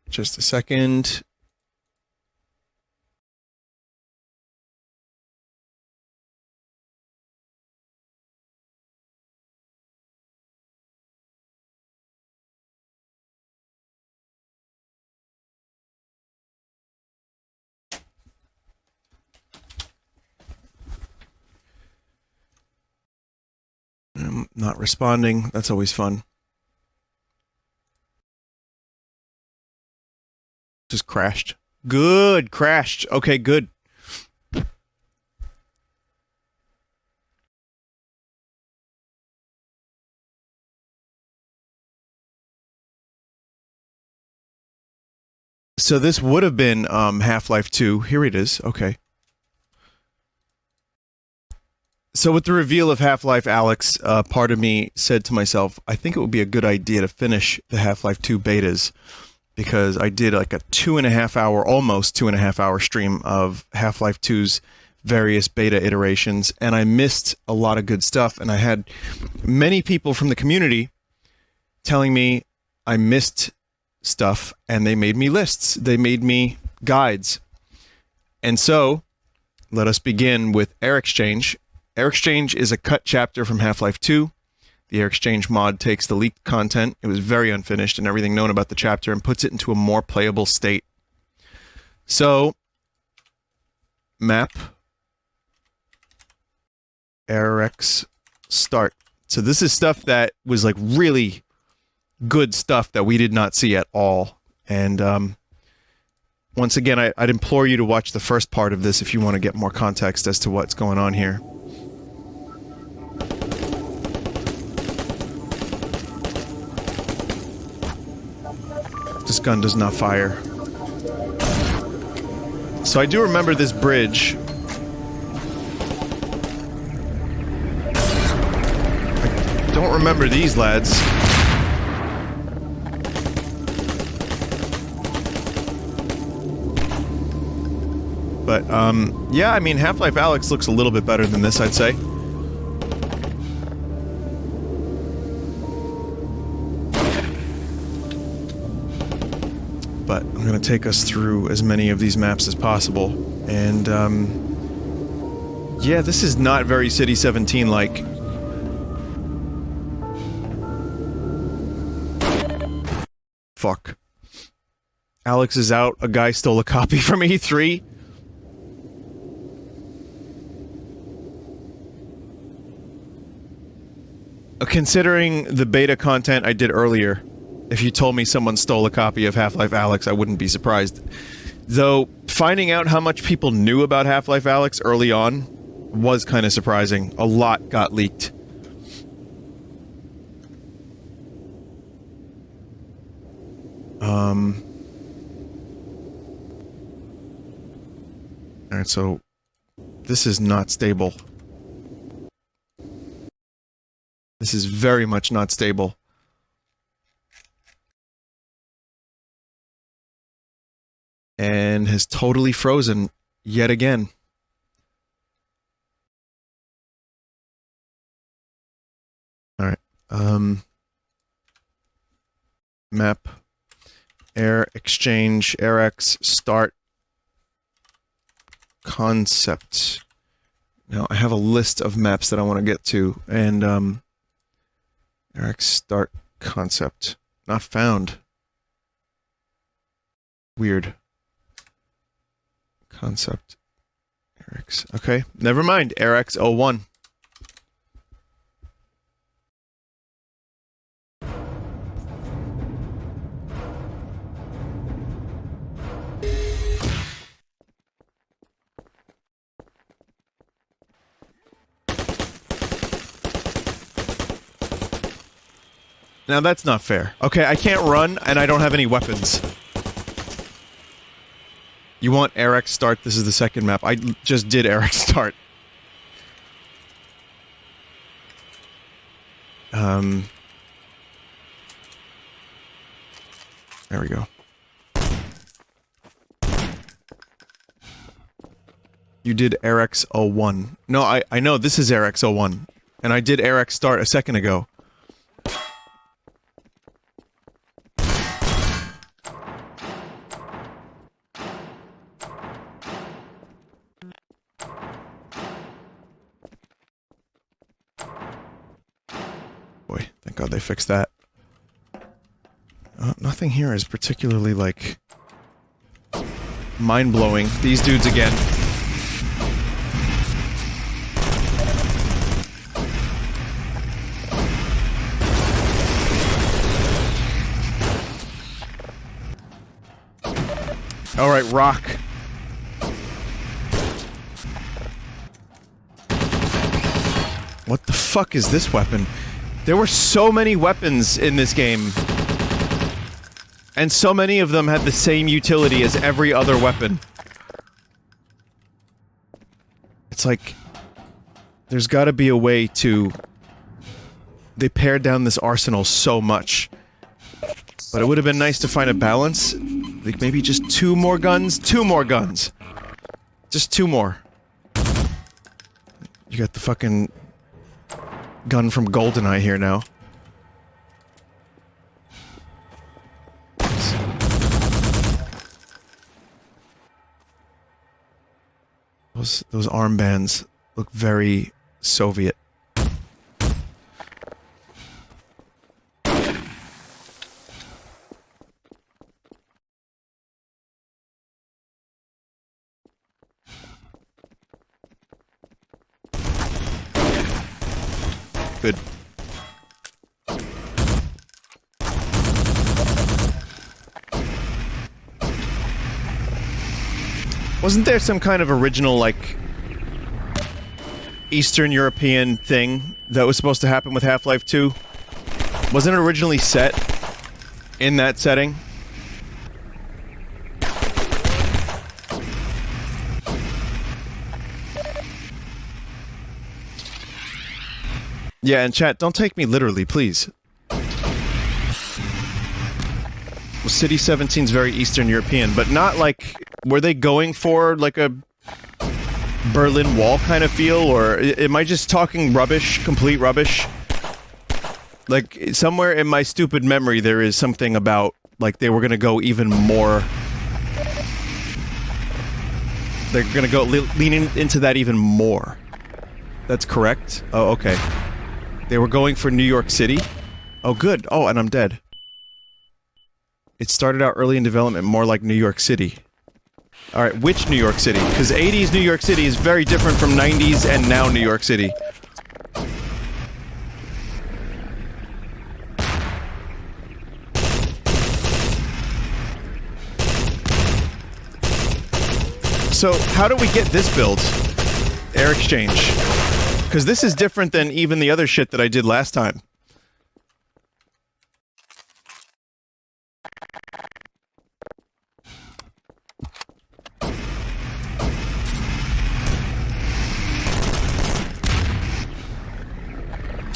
Just a second. I'm not responding. That's always fun. Just crashed. Good, crashed. Okay, good. So this would have been Half-Life 2. Here it is. Okay. So with the reveal of Half-Life Alyx, part of me said to myself, I think it would be a good idea to finish the Half-Life 2 betas, because I did like a 2.5 hour, almost 2.5 hour stream of Half-Life 2's various beta iterations, and I missed a lot of good stuff, and I had many people from the community telling me I missed stuff, and they made me lists. They made me guides. And so, let us begin with Air Exchange. Air Exchange is a cut chapter from Half-Life 2. The Air Exchange mod takes the leaked content, it was very unfinished, and everything known about the chapter, and puts it into a more playable state. So, map, AirX start. So this is stuff that was like really good stuff that we did not see at all. And once again, I'd implore you to watch the first part of this if you want to get more context as to what's going on here. This gun does not fire. So I do remember this bridge. I don't remember these lads. But, yeah, I mean, Half-Life Alyx looks a little bit better than this, I'd say. But I'm going to take us through as many of these maps as possible. And, yeah, this is not very City 17-like. Fuck. Alyx is out. A guy stole a copy from E3. Considering the beta content I did earlier, if you told me someone stole a copy of Half-Life Alyx, I wouldn't be surprised. Though, finding out how much people knew about Half-Life Alyx early on was kind of surprising. A lot got leaked. Alright, so this is not stable. This is very much not stable. And has totally frozen yet again. Alright, map, Air Exchange, AirX, start, concept. Now, I have a list of maps that I want to get to, and, AirX, start, concept. Not found. Weird. Concept. AirX. Okay, never mind. AirX 01. Now that's not fair. Okay, I can't run, and I don't have any weapons. You want AirX start? This is the second map. I just did AirX start. There we go. You did AirX 01. No, I know this is AirX 01. And I did AirX start a second ago. glad they fixed that. Nothing here is particularly, like, mind-blowing. These dudes again. Alright, rock. What the fuck is this weapon? There were so many weapons in this game. And so many of them had the same utility as every other weapon. It's like... there's gotta be a way to... they pared down this arsenal so much. But it would have been nice to find a balance. Like, maybe just 2 more guns? 2 more guns! Just 2 more. You got the fucking... gun from GoldenEye here now. Those armbands look very Soviet. Good. Wasn't there some kind of original, like, Eastern European thing that was supposed to happen with Half-Life 2? Wasn't it originally set in that setting? Yeah, and chat, don't take me literally, please. Well, City 17's very Eastern European, but not like... were they going for, like, a Berlin Wall kind of feel, or am I just talking rubbish, complete rubbish? Like, somewhere in my stupid memory there is something about, like, they were gonna go even more... they're gonna go leaning into that even more. That's correct? Oh, okay. They were going for New York City? Oh, good. Oh, and I'm dead. It started out early in development, more like New York City. Alright, which New York City? Because 80s New York City is very different from 90s and now New York City. So, how do we get this build? Air exchange. Because this is different than even the other shit that I did last time.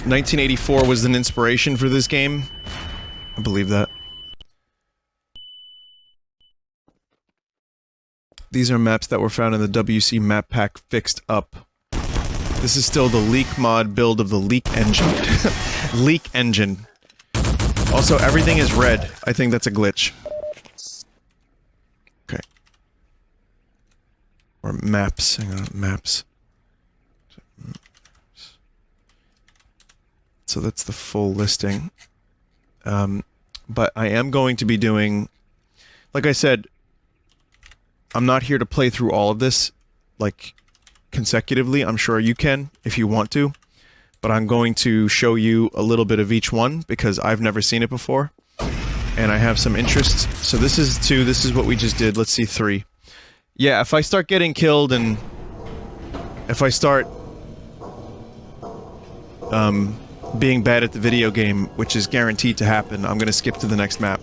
...1984 was an inspiration for this game. I believe that. These are maps that were found in the WC map pack fixed up. This is still the leak mod build of the leak engine. Leak engine. Also, everything is red. I think that's a glitch. Okay. Or maps. Hang on, maps. So that's the full listing. But I am going to be doing... like I said, I'm not here to play through all of this, like, consecutively. I'm sure you can, if you want to. But I'm going to show you a little bit of each one, because I've never seen it before. And I have some interest. So this is 2, this is what we just did. Let's see 3. Yeah, if I start getting killed and... if I start... being bad at the video game, which is guaranteed to happen, I'm gonna skip to the next map.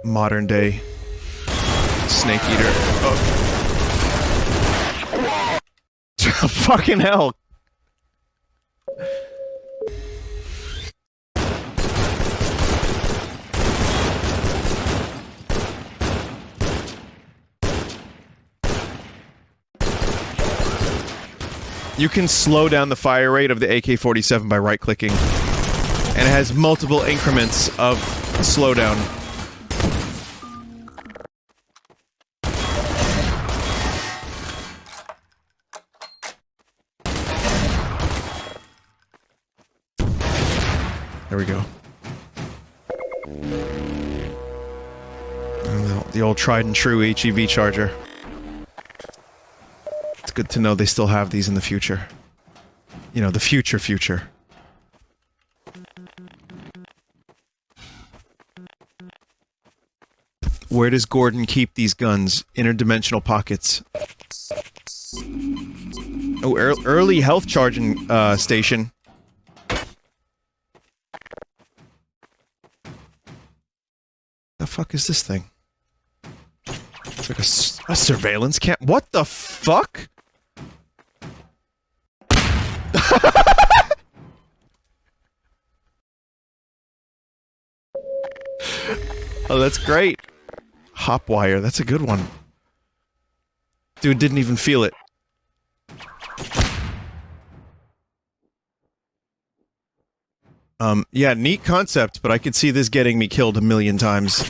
Modern day snake eater. Oh. Fucking hell. You can slow down the fire rate of the AK-47 by right-clicking. And it has multiple increments of slowdown. There we go. The old tried and true HEV charger. It's good to know they still have these in the future. You know, the future. Where does Gordon keep these guns? Interdimensional pockets. Oh, early health charging station. The fuck is this thing? It's like a surveillance cam. What the fuck? Oh, that's great. Hopwire, that's a good one. Dude didn't even feel it. Yeah, neat concept, but I could see this getting me killed a million times.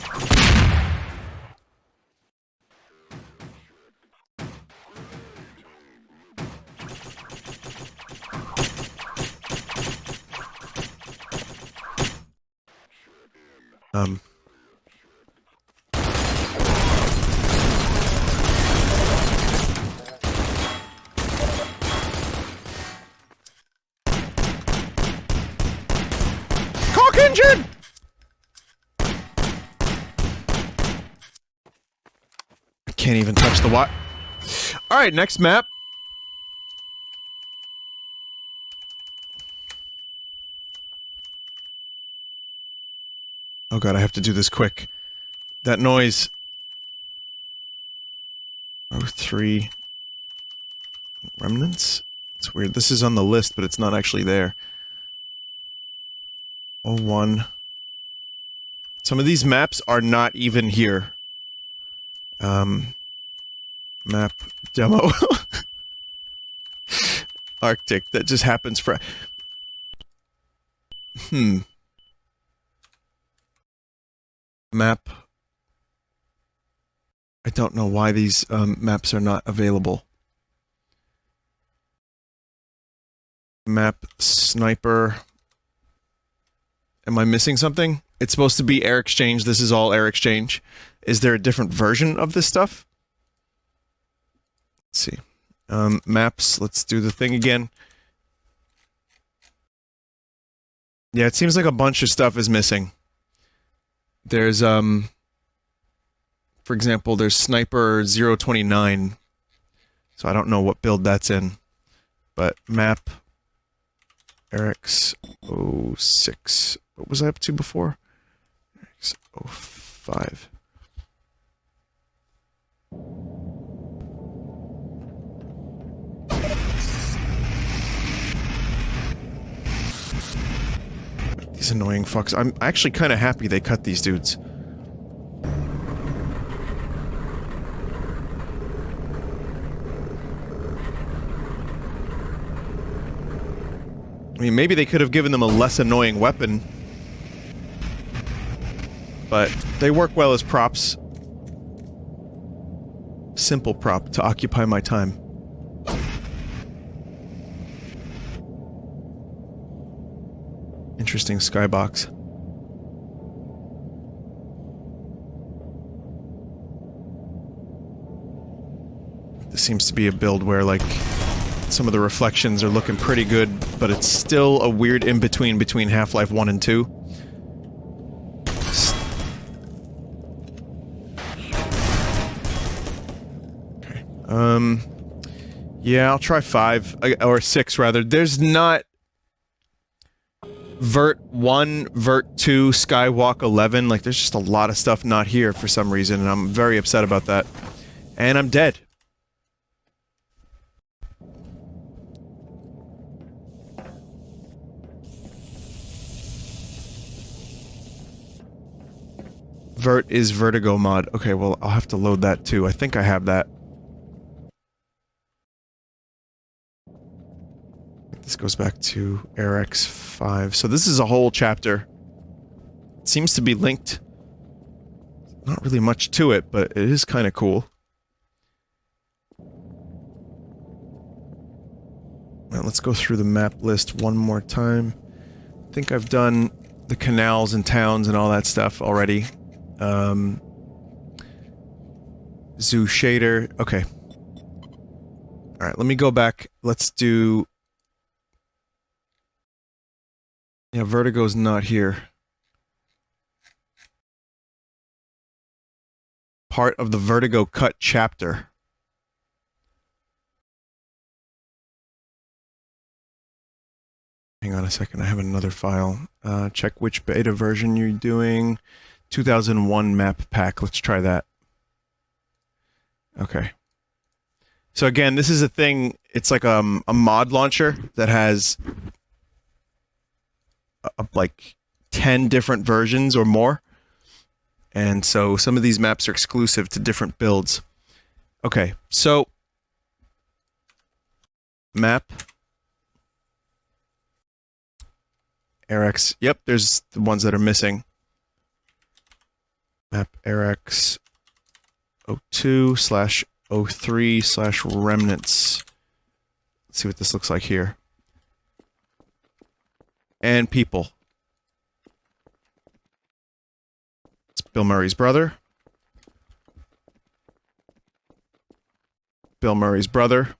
Cock engine! I can't even touch the wire. Alright, next map. Oh god, I have to do this quick. That noise. Oh, 3 remnants? It's weird. This is on the list, but it's not actually there. Oh, 1. Some of these maps are not even here. Map demo. Arctic. That just happens for... Map. I don't know why these maps are not available. Map sniper. Am I missing something? It's supposed to be air exchange. This is all air exchange. Is there a different version of this stuff? Let's see. Maps. Let's do the thing again. Yeah, it seems like a bunch of stuff is missing. There's, for example, there's Sniper 029. So I don't know what build that's in. But map RX06. What was I up to before? RX05. These annoying fucks. I'm actually kind of happy they cut these dudes. I mean, maybe they could have given them a less annoying weapon. But they work well as props. Simple prop to occupy my time. Interesting skybox. This seems to be a build where, like, some of the reflections are looking pretty good, but it's still a weird in-between between Half-Life 1 and 2. Okay. Yeah, I'll try 5. Or 6, rather. There's not... Vert 1, Vert 2, Skywalk 11, like, there's just a lot of stuff not here for some reason, and I'm very upset about that. And I'm dead. Vert is Vertigo mod. Okay, well, I'll have to load that too. I think I have that. This goes back to RX5. So this is a whole chapter. It seems to be linked. Not really much to it, but it is kind of cool. Now let's go through the map list one more time. I think I've done the canals and towns and all that stuff already. Zoo shader. Okay. Alright, let me go back. Let's do... Yeah, Vertigo's not here. Part of the Vertigo cut chapter. Hang on a second, I have another file. Check which beta version you're doing. 2001 map pack. Let's try that. Okay. So again, this is a thing, it's like a mod launcher that has like 10 different versions or more. And so some of these maps are exclusive to different builds. Okay, so map RX. Yep, there's the ones that are missing. Map RX 02/03/remnants. Let's see what this looks like here. And people. It's Bill Murray's brother. Bill Murray's brother.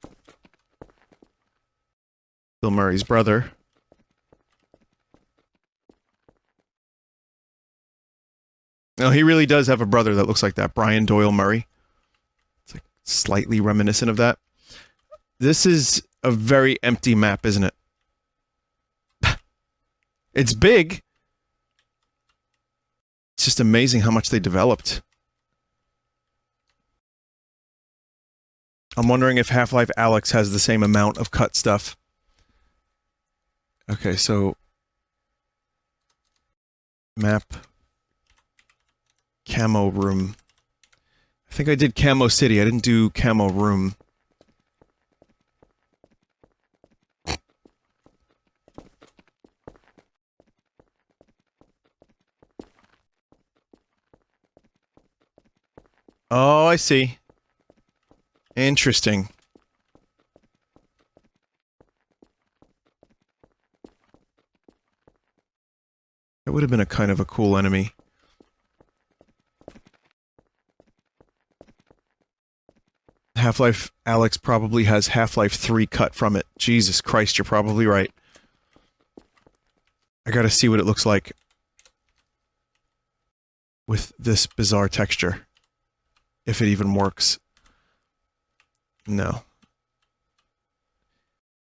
Bill Murray's brother. No, he really does have a brother that looks like that. Brian Doyle Murray. It's like slightly reminiscent of that. This is a very empty map, isn't it? It's big. It's just amazing how much they developed. I'm wondering if Half-Life Alyx has the same amount of cut stuff. Okay, so... Map... Camo room. I think I did Camo City, I didn't do Camo room. Oh, I see. Interesting. That would have been a kind of a cool enemy. Half-Life Alyx probably has Half-Life 3 cut from it. Jesus Christ, you're probably right. I gotta see what it looks like with this bizarre texture. If it even works. No.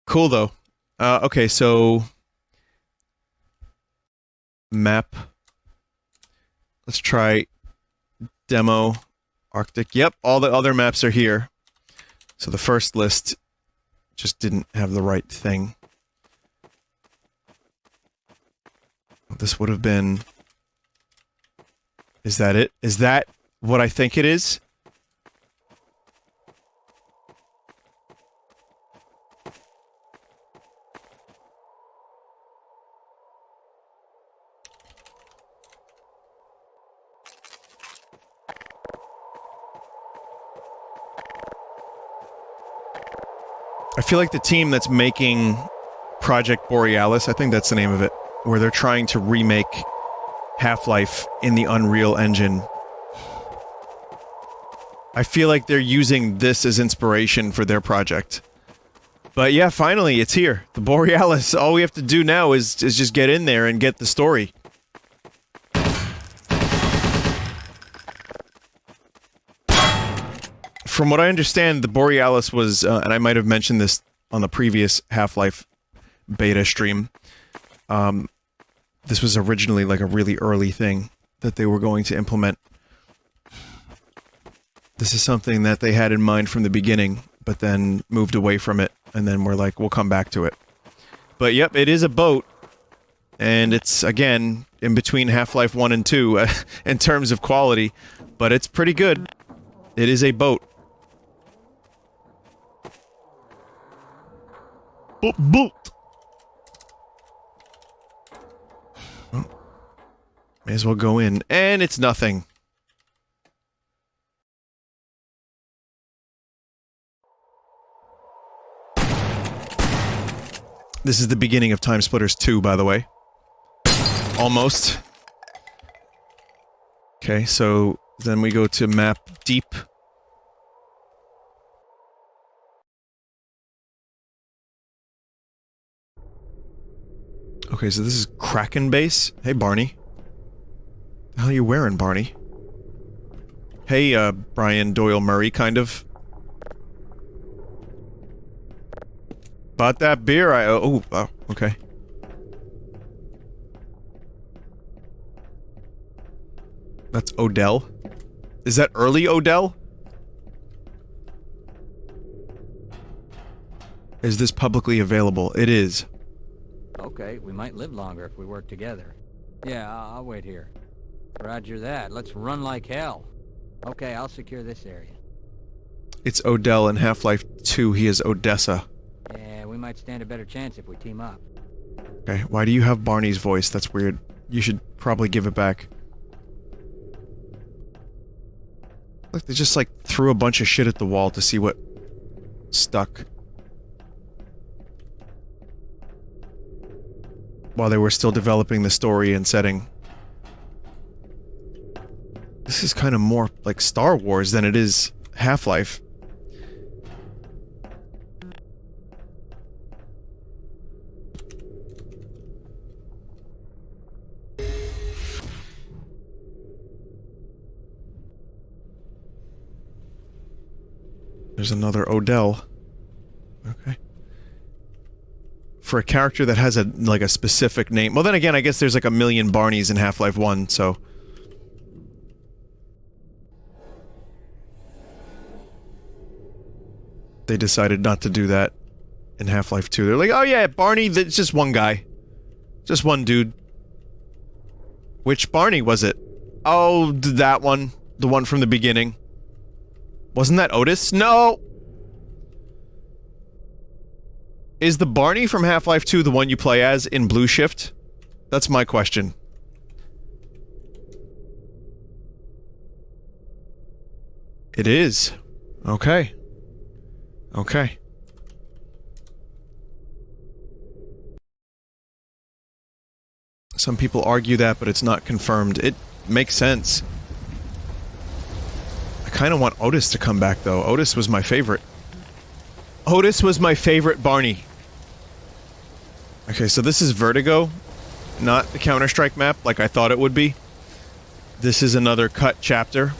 Cool, though. Okay, so... Map. Let's try... Demo. Arctic. Yep, all the other maps are here. So the first list just didn't have the right thing. This would have been... Is that it? Is that what I think it is? I feel like the team that's making Project Borealis, I think that's the name of it, where they're trying to remake Half-Life in the Unreal Engine. I feel like they're using this as inspiration for their project. But yeah, finally, it's here. The Borealis. All we have to do now is just get in there and get the story. From what I understand, the Borealis was, and I might have mentioned this on the previous Half-Life beta stream, this was originally like a really early thing that they were going to implement. This is something that they had in mind from the beginning, but then moved away from it, and then we're like, we'll come back to it. But yep, it is a boat, and it's, again, in between Half-Life 1 and 2 in terms of quality, but it's pretty good. It is a boat. Boat. Well, may as well go in. And it's nothing. This is the beginning of Time Splitters 2, by the way. Almost. Okay, so then we go to map deep. Okay, so this is Kraken Base. Hey, Barney. The hell are you wearing, Barney? Hey, Brian Doyle Murray, kind of. Bought that beer, oh, okay. That's Odell? Is that early Odell? Is this publicly available? It is. Okay, we might live longer if we work together. Yeah, I'll wait here. Roger that. Let's run like hell. Okay, I'll secure this area. It's Odell in Half-Life 2. He is Odessa. Yeah, we might stand a better chance if we team up. Okay, why do you have Barney's voice? That's weird. You should probably give it back. Look, they just, like, threw a bunch of shit at the wall to see what stuck. While they were still developing the story and setting. This is kind of more like Star Wars than it is Half-Life. There's another Odell. Okay. For a character that has a specific name. Well, then again, I guess there's like a million Barneys in Half-Life 1, so... They decided not to do that in Half-Life 2. They're like, oh yeah, Barney, it's just one guy. Just one dude. Which Barney was it? Oh, that one. The one from the beginning. Wasn't that Otis? No! Is the Barney from Half-Life 2 the one you play as in Blue Shift? That's my question. It is. Okay. Okay. Some people argue that, but it's not confirmed. It makes sense. I kind of want Otis to come back, though. Otis was my favorite. Otis was my favorite Barney. Okay, so this is Vertigo, not the Counter-Strike map like I thought it would be. This is another cut chapter.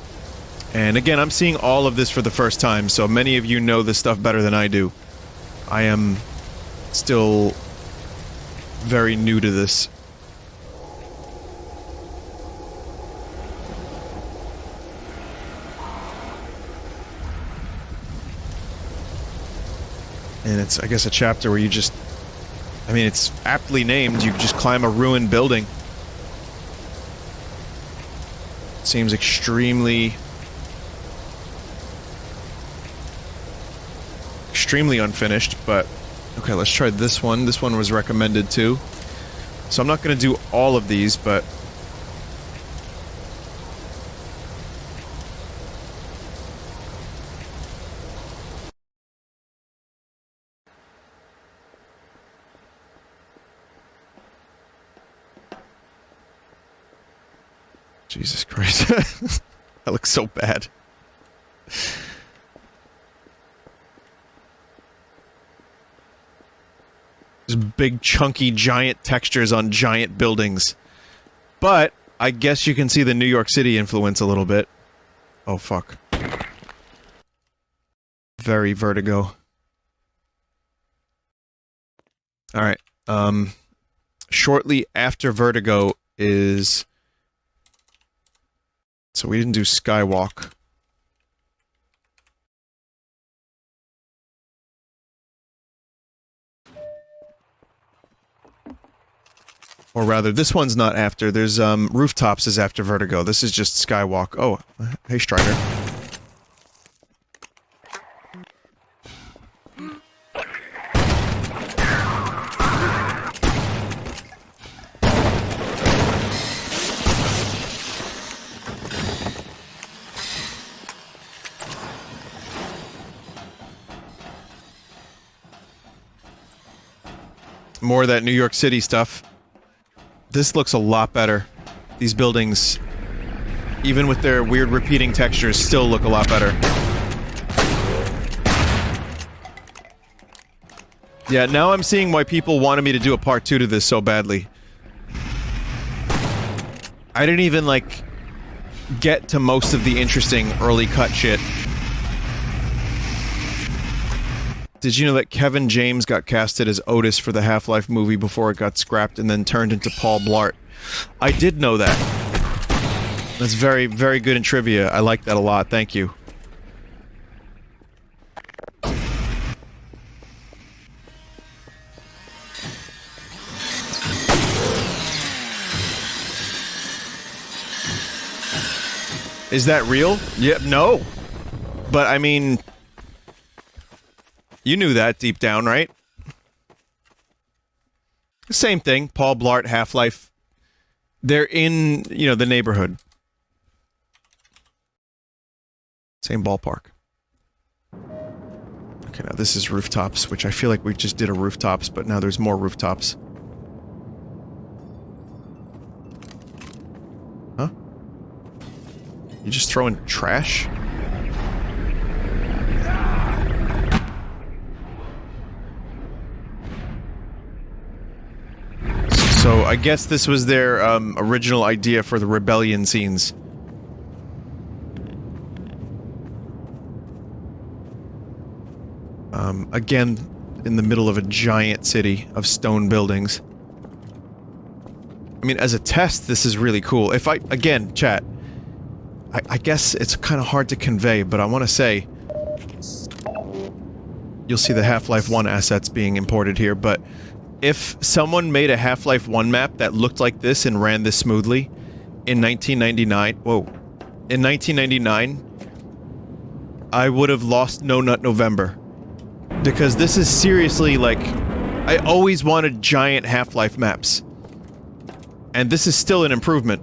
And again, I'm seeing all of this for the first time, so many of you know this stuff better than I do. I am still very new to this. And it's, I guess, a chapter where you just... I mean, it's aptly named. You just climb a ruined building. It seems extremely unfinished, but... Okay, let's try this one. This one was recommended too. So I'm not going to do all of these, but... Jesus Christ. That looks so bad. There's big, chunky, giant textures on giant buildings. But, I guess you can see the New York City influence a little bit. Oh, fuck. Very Vertigo. Alright, shortly after Vertigo is... So we didn't do Skywalk. Or rather, this one's not after. There's, Rooftops is after Vertigo. This is just Skywalk. Oh, hey, Strider. More of that New York City stuff. This looks a lot better. These buildings, even with their weird repeating textures, still look a lot better. Yeah, now I'm seeing why people wanted me to do a part 2 to this so badly. I didn't even, like, get to most of the interesting early cut shit. Did you know that Kevin James got casted as Otis for the Half-Life movie before it got scrapped and then turned into Paul Blart? I did know that. That's very, very good in trivia. I like that a lot. Thank you. Is that real? Yeah, no. But, I mean... You knew that deep down, right? Same thing. Paul Blart, Half-Life. They're in, you know, the neighborhood. Same ballpark. Okay, now this is Rooftops, which I feel like we just did a Rooftops, but now there's more Rooftops. Huh? You just throwing trash? So, I guess this was their, original idea for the rebellion scenes. Again, in the middle of a giant city of stone buildings. I mean, as a test, this is really cool. If I... Again, chat. I guess it's kind of hard to convey, but I want to say... You'll see the Half-Life 1 assets being imported here, but... If someone made a Half-Life 1 map that looked like this and ran this smoothly in 1999... Whoa. In 1999, I would have lost No Nut November. Because this is seriously, like... I always wanted giant Half-Life maps. And this is still an improvement.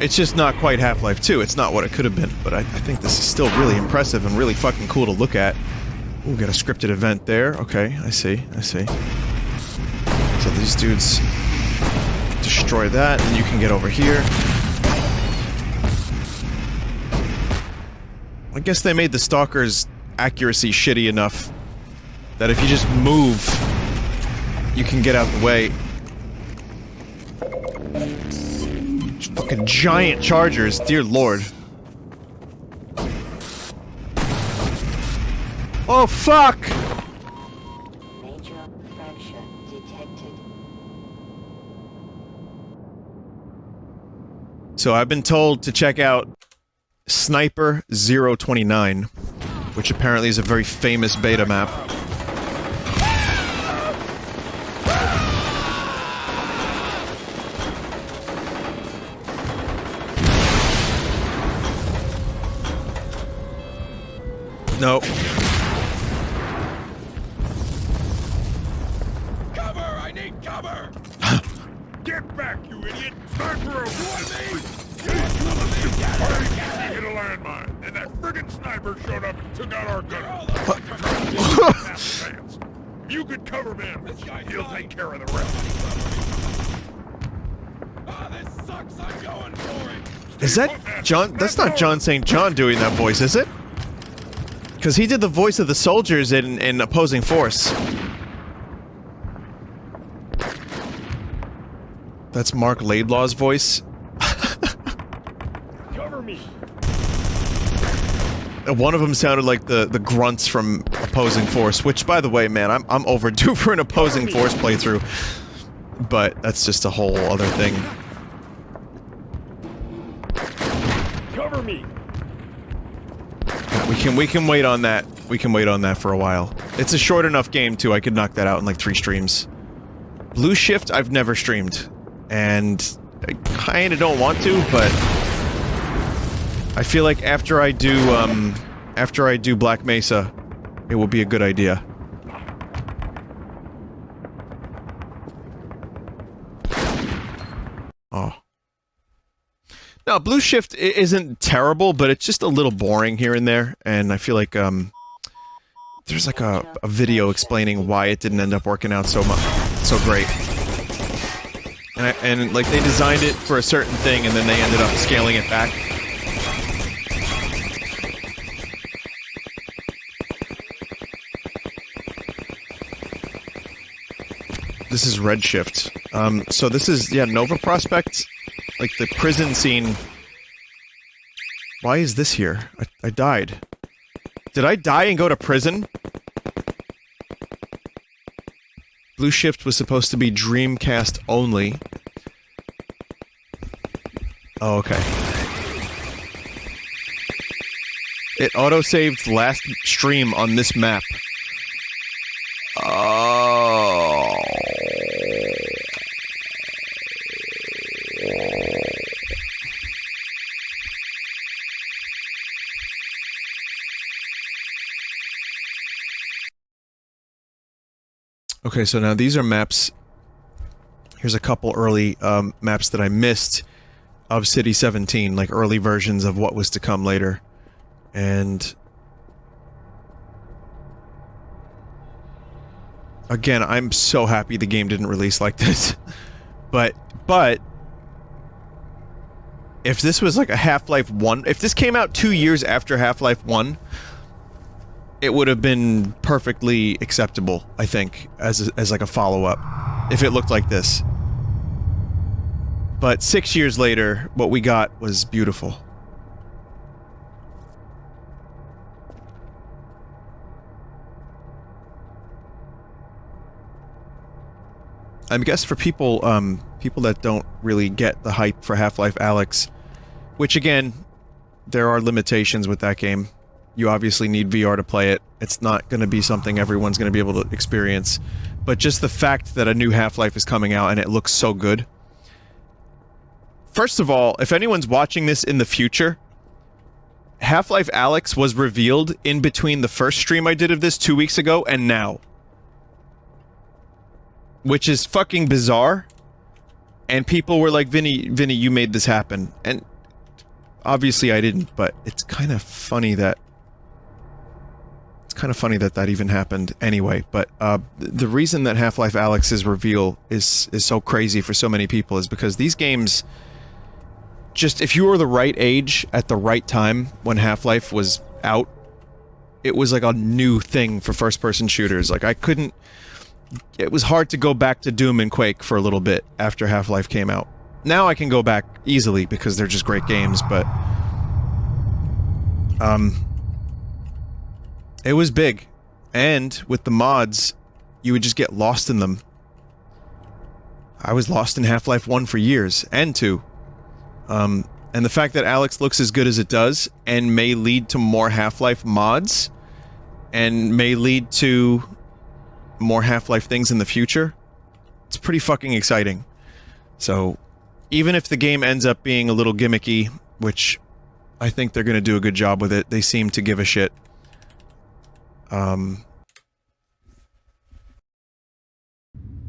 It's just not quite Half-Life 2. It's not what it could have been, but I think this is still really impressive and really fucking cool to look at. Ooh, got a scripted event there. Okay, I see, I see. So these dudes destroy that, and you can get over here. I guess they made the Stalker's accuracy shitty enough that if you just move, you can get out the way. Fucking giant chargers, dear lord. Oh fuck! Major fracture detected. So I've been told to check out Sniper 029, which apparently is a very famous beta map. No. Cover! I need cover! Get back, you idiot! Sniper of me! He hit a landmine, and that friggin' sniper showed up and took out our gunner. You could cover him. He'll take care of the rest. Ah, this sucks. I'm going for it. Is that John? That's not John St. John doing that voice, is it? Because he did the voice of the soldiers in Opposing Force. That's Mark Laidlaw's voice. Cover me. One of them sounded like the grunts from Opposing Force, which, by the way, man, I'm overdue for an Opposing Force playthrough. But that's just a whole other thing. Cover me. We can wait on that. We can wait on that for a while. It's a short enough game too. I could knock that out in like 3 streams. Blue Shift I've never streamed, and I kind of don't want to, but I feel like after I do Black Mesa, it will be a good idea. Oh. No, No, Blue Shift isn't terrible, but it's just a little boring here and there, and I feel like there's like a video explaining why it didn't end up working out so great. And like they designed it for a certain thing, and then they ended up scaling it back. This is Redshift. So this is, yeah, Nova Prospect. Like the prison scene. Why is this here? I died. Did I die and go to prison? Blue Shift was supposed to be Dreamcast only. Oh, okay. It autosaved last stream on this map. Oh. Okay, so now these are maps. Here's a couple early maps that I missed of City 17, like early versions of what was to come later. And again, I'm so happy the game didn't release like this. But if this was like a Half-Life 1, if this came out 2 years after Half-Life 1, it would have been perfectly acceptable, I think, as like a follow-up, if it looked like this. But 6 years later, what we got was beautiful. I guess for people that don't really get the hype for Half-Life Alyx, which again, there are limitations with that game. You obviously need VR to play it. It's not going to be something everyone's going to be able to experience. But just the fact that a new Half-Life is coming out and it looks so good. First of all, if anyone's watching this in the future, Half-Life Alyx was revealed in between the first stream I did of this 2 weeks ago and now. Which is fucking bizarre. And people were like, Vinny, you made this happen. And obviously I didn't, but it's kind of funny that that even happened anyway. But the reason that Half-Life Alyx's reveal is so crazy for so many people is because these games, just if you were the right age at the right time when Half-Life was out, it was like a new thing for first-person shooters. Like it was hard to go back to Doom and Quake for a little bit after Half-Life came out. Now I can go back easily because they're just great games, but it was big. And with the mods, you would just get lost in them. I was lost in Half-Life 1 for years, and 2. And the fact that Alyx looks as good as it does, and may lead to more Half-Life mods, and may lead to more Half-Life things in the future, it's pretty fucking exciting. So, even if the game ends up being a little gimmicky, which I think they're gonna do a good job with it, they seem to give a shit.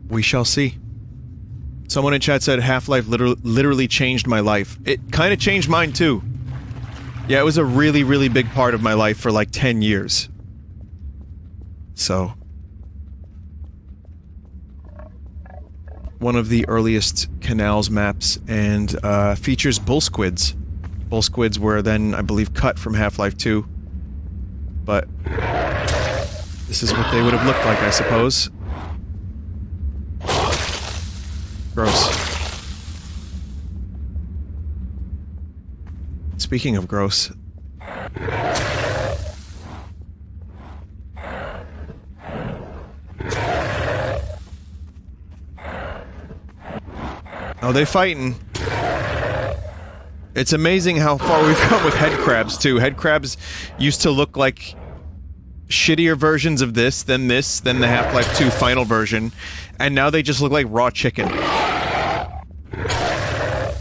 We shall see. Someone in chat said Half-Life literally changed my life. It kind of changed mine too. Yeah, it was a really, really big part of my life for like 10 years. So. One of the earliest canals maps, and features bull squids. Bull squids were then, I believe, cut from Half-Life 2. But this is what they would have looked like, I suppose. Gross. Speaking of gross. Oh, they fighting. It's amazing how far we've come with head crabs, too. Head crabs used to look like shittier versions of this, then the Half-Life 2 final version, and now they just look like raw chicken.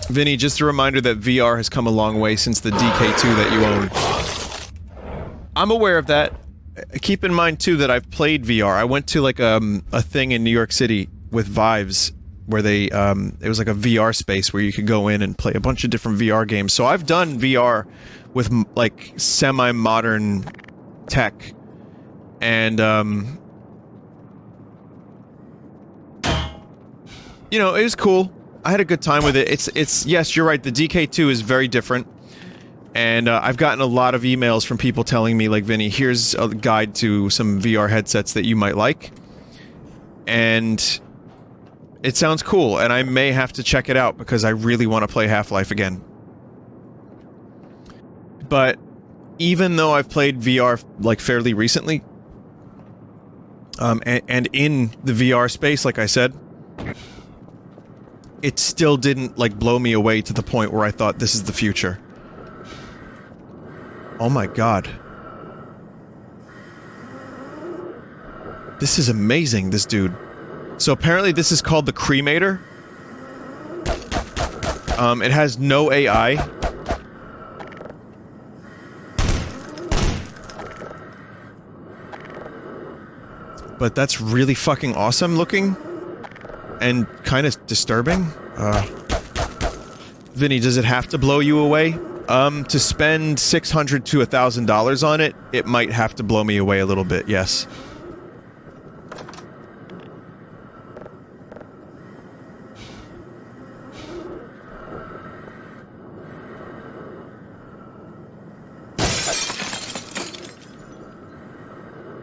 Vinny, just a reminder that VR has come a long way since the DK2 that you own. I'm aware of that. Keep in mind, too, that I've played VR. I went to, like, a thing in New York City with Vives where they it was like a VR space where you could go in and play a bunch of different VR games. So I've done VR with like semi-modern tech, and you know, it was cool. I had a good time with it. It's yes, you're right. The DK2 is very different, and I've gotten a lot of emails from people telling me, like, Vinny, here's a guide to some VR headsets that you might like, and it sounds cool, and I may have to check it out because I really want to play Half-Life again. But even though I've played VR like fairly recently, and in the VR space, like I said, it still didn't like blow me away to the point where I thought this is the future. Oh my god. This is amazing, this dude. So apparently this is called the Cremator. It has no AI. But that's really fucking awesome looking. And kind of disturbing. Vinny, does it have to blow you away? To spend $600 to $1,000 on it, it might have to blow me away a little bit, yes.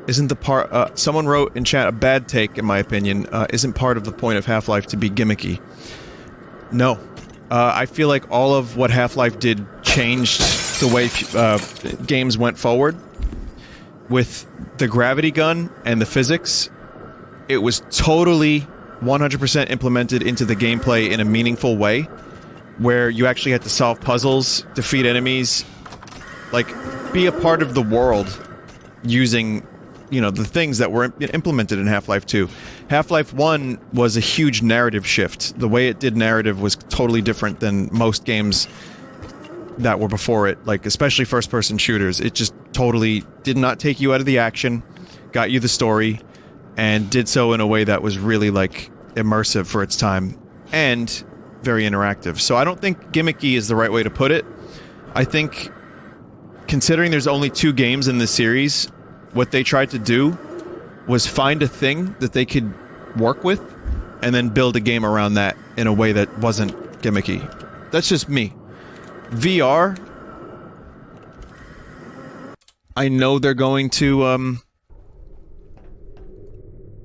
Isn't the part, someone wrote in chat, a bad take, in my opinion, isn't part of the point of Half-Life to be gimmicky. No. I feel like all of what Half-Life did changed the way games went forward. With the gravity gun and the physics, it was totally 100% implemented into the gameplay in a meaningful way, where you actually had to solve puzzles, defeat enemies, like, be a part of the world using, you know, the things that were implemented in Half-Life 2. Half-Life 1 was a huge narrative shift. The way it did narrative was totally different than most games that were before it, like, especially first-person shooters. It just totally did not take you out of the action, got you the story, and did so in a way that was really, like, immersive for its time, and very interactive. So I don't think gimmicky is the right way to put it. I think, considering there's only 2 games in this series, what they tried to do was find a thing that they could work with, and then build a game around that in a way that wasn't gimmicky. That's just me. VR, I know they're going to,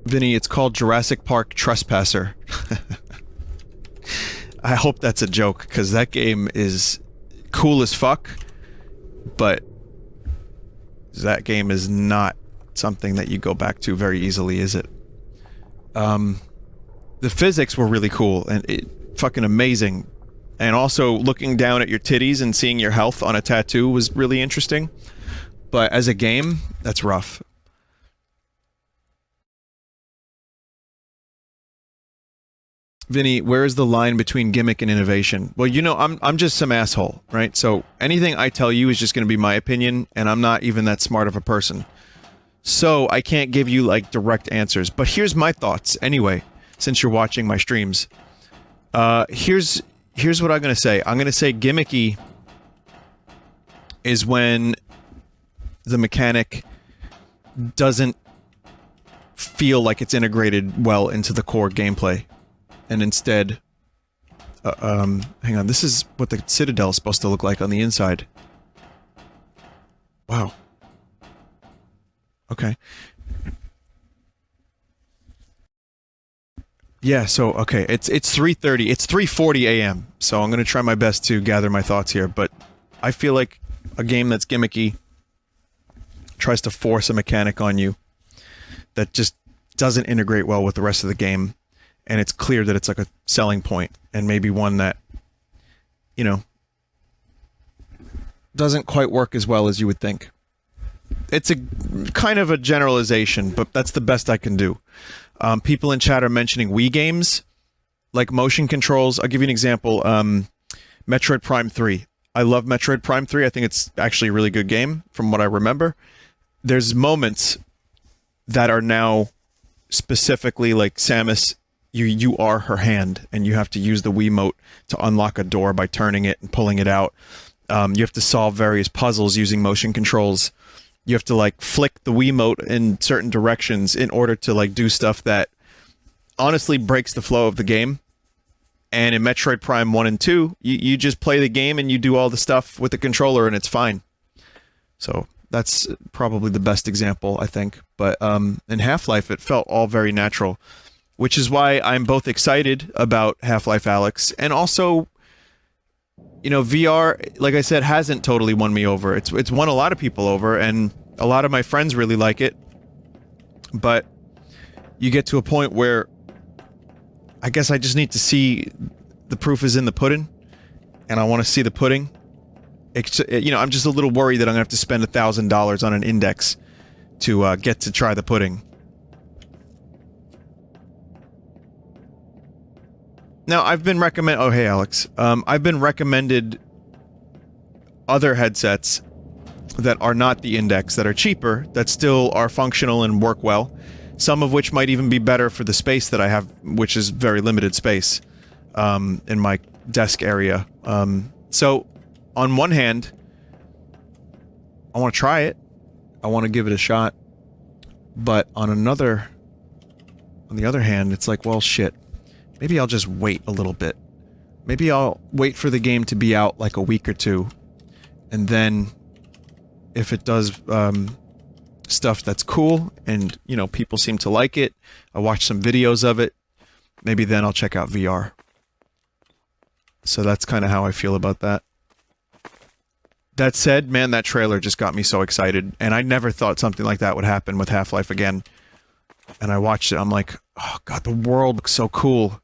Vinny, it's called Jurassic Park Trespasser. I hope that's a joke, because that game is cool as fuck, but that game is not something that you go back to very easily, is it? The physics were really cool, and fucking amazing. And also, looking down at your titties and seeing your health on a tattoo was really interesting. But as a game, that's rough. Vinny, where is the line between gimmick and innovation? Well, you know, I'm just some asshole, right? So anything I tell you is just going to be my opinion, and I'm not even that smart of a person. So I can't give you, like, direct answers. But here's my thoughts, anyway, since you're watching my streams. Here's what I'm going to say. I'm going to say gimmicky is when the mechanic doesn't feel like it's integrated well into the core gameplay. And instead, hang on, this is what the Citadel is supposed to look like on the inside. Wow. Okay. Yeah, so, okay, it's 3:30, it's 3:40 a.m., so I'm gonna try my best to gather my thoughts here, but I feel like a game that's gimmicky tries to force a mechanic on you that just doesn't integrate well with the rest of the game. And it's clear that it's like a selling point, and maybe one that, you know, doesn't quite work as well as you would think. It's a kind of a generalization, but that's the best I can do. People in chat are mentioning Wii games, like motion controls. I'll give you an example. Metroid Prime 3. I love Metroid Prime 3. I think it's actually a really good game, from what I remember. There's moments that are now specifically, like Samus you are her hand, and you have to use the Wiimote to unlock a door by turning it and pulling it out. You have to solve various puzzles using motion controls. You have to like flick the Wiimote in certain directions in order to like do stuff that honestly breaks the flow of the game. And in Metroid Prime 1 and 2, you just play the game and you do all the stuff with the controller and it's fine. So that's probably the best example, I think. But in Half-Life, it felt all very natural, which is why I'm both excited about Half-Life Alyx and also, you know, VR, like I said, hasn't totally won me over. It's won a lot of people over, and a lot of my friends really like it. But you get to a point where I guess I just need to see the proof is in the pudding, and I want to see the pudding. You know, I'm just a little worried that I'm going to have to spend $1,000 on an index to get to try the pudding. Now, I've been recommended... Oh, hey, Alex. I've been recommended other headsets that are not the index, that are cheaper, that still are functional and work well. Some of which might even be better for the space that I have, which is very limited space in my desk area. So, on one hand, I want to try it. I want to give it a shot. But on the other hand, it's like, well, shit. Maybe I'll just wait a little bit. Maybe I'll wait for the game to be out like a week or two. And then, if it does stuff that's cool, and, you know, people seem to like it, I watch some videos of it, maybe then I'll check out VR. So that's kind of how I feel about that. That said, man, that trailer just got me so excited, and I never thought something like that would happen with Half-Life again. And I watched it, I'm like, oh god, the world looks so cool.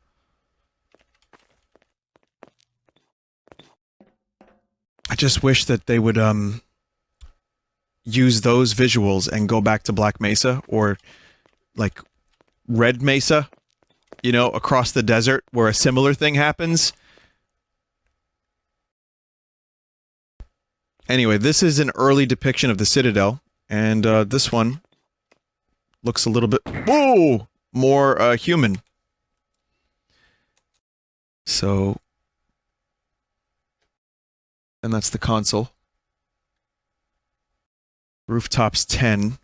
I just wish that they would, use those visuals and go back to Black Mesa, or, like, Red Mesa, you know, across the desert, where a similar thing happens. Anyway, this is an early depiction of the Citadel, and, this one looks a little bit, whoa, more, human. So, and that's the console. Rooftops 10.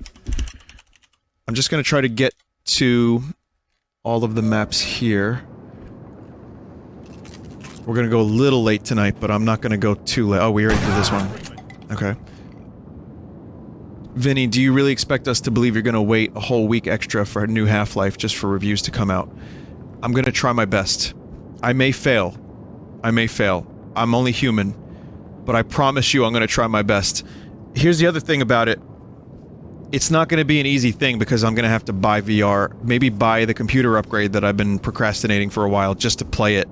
I'm just going to try to get to all of the maps here. We're going to go a little late tonight, but I'm not going to go too late. Oh, we already did this one. Okay. Vinny, do you really expect us to believe you're going to wait a whole week extra for a new Half-Life just for reviews to come out? I'm going to try my best. I may fail. I may fail. I'm only human. But I promise you I'm going to try my best. Here's the other thing about it. It's not going to be an easy thing because I'm going to have to buy VR. Maybe buy the computer upgrade that I've been procrastinating for a while just to play it.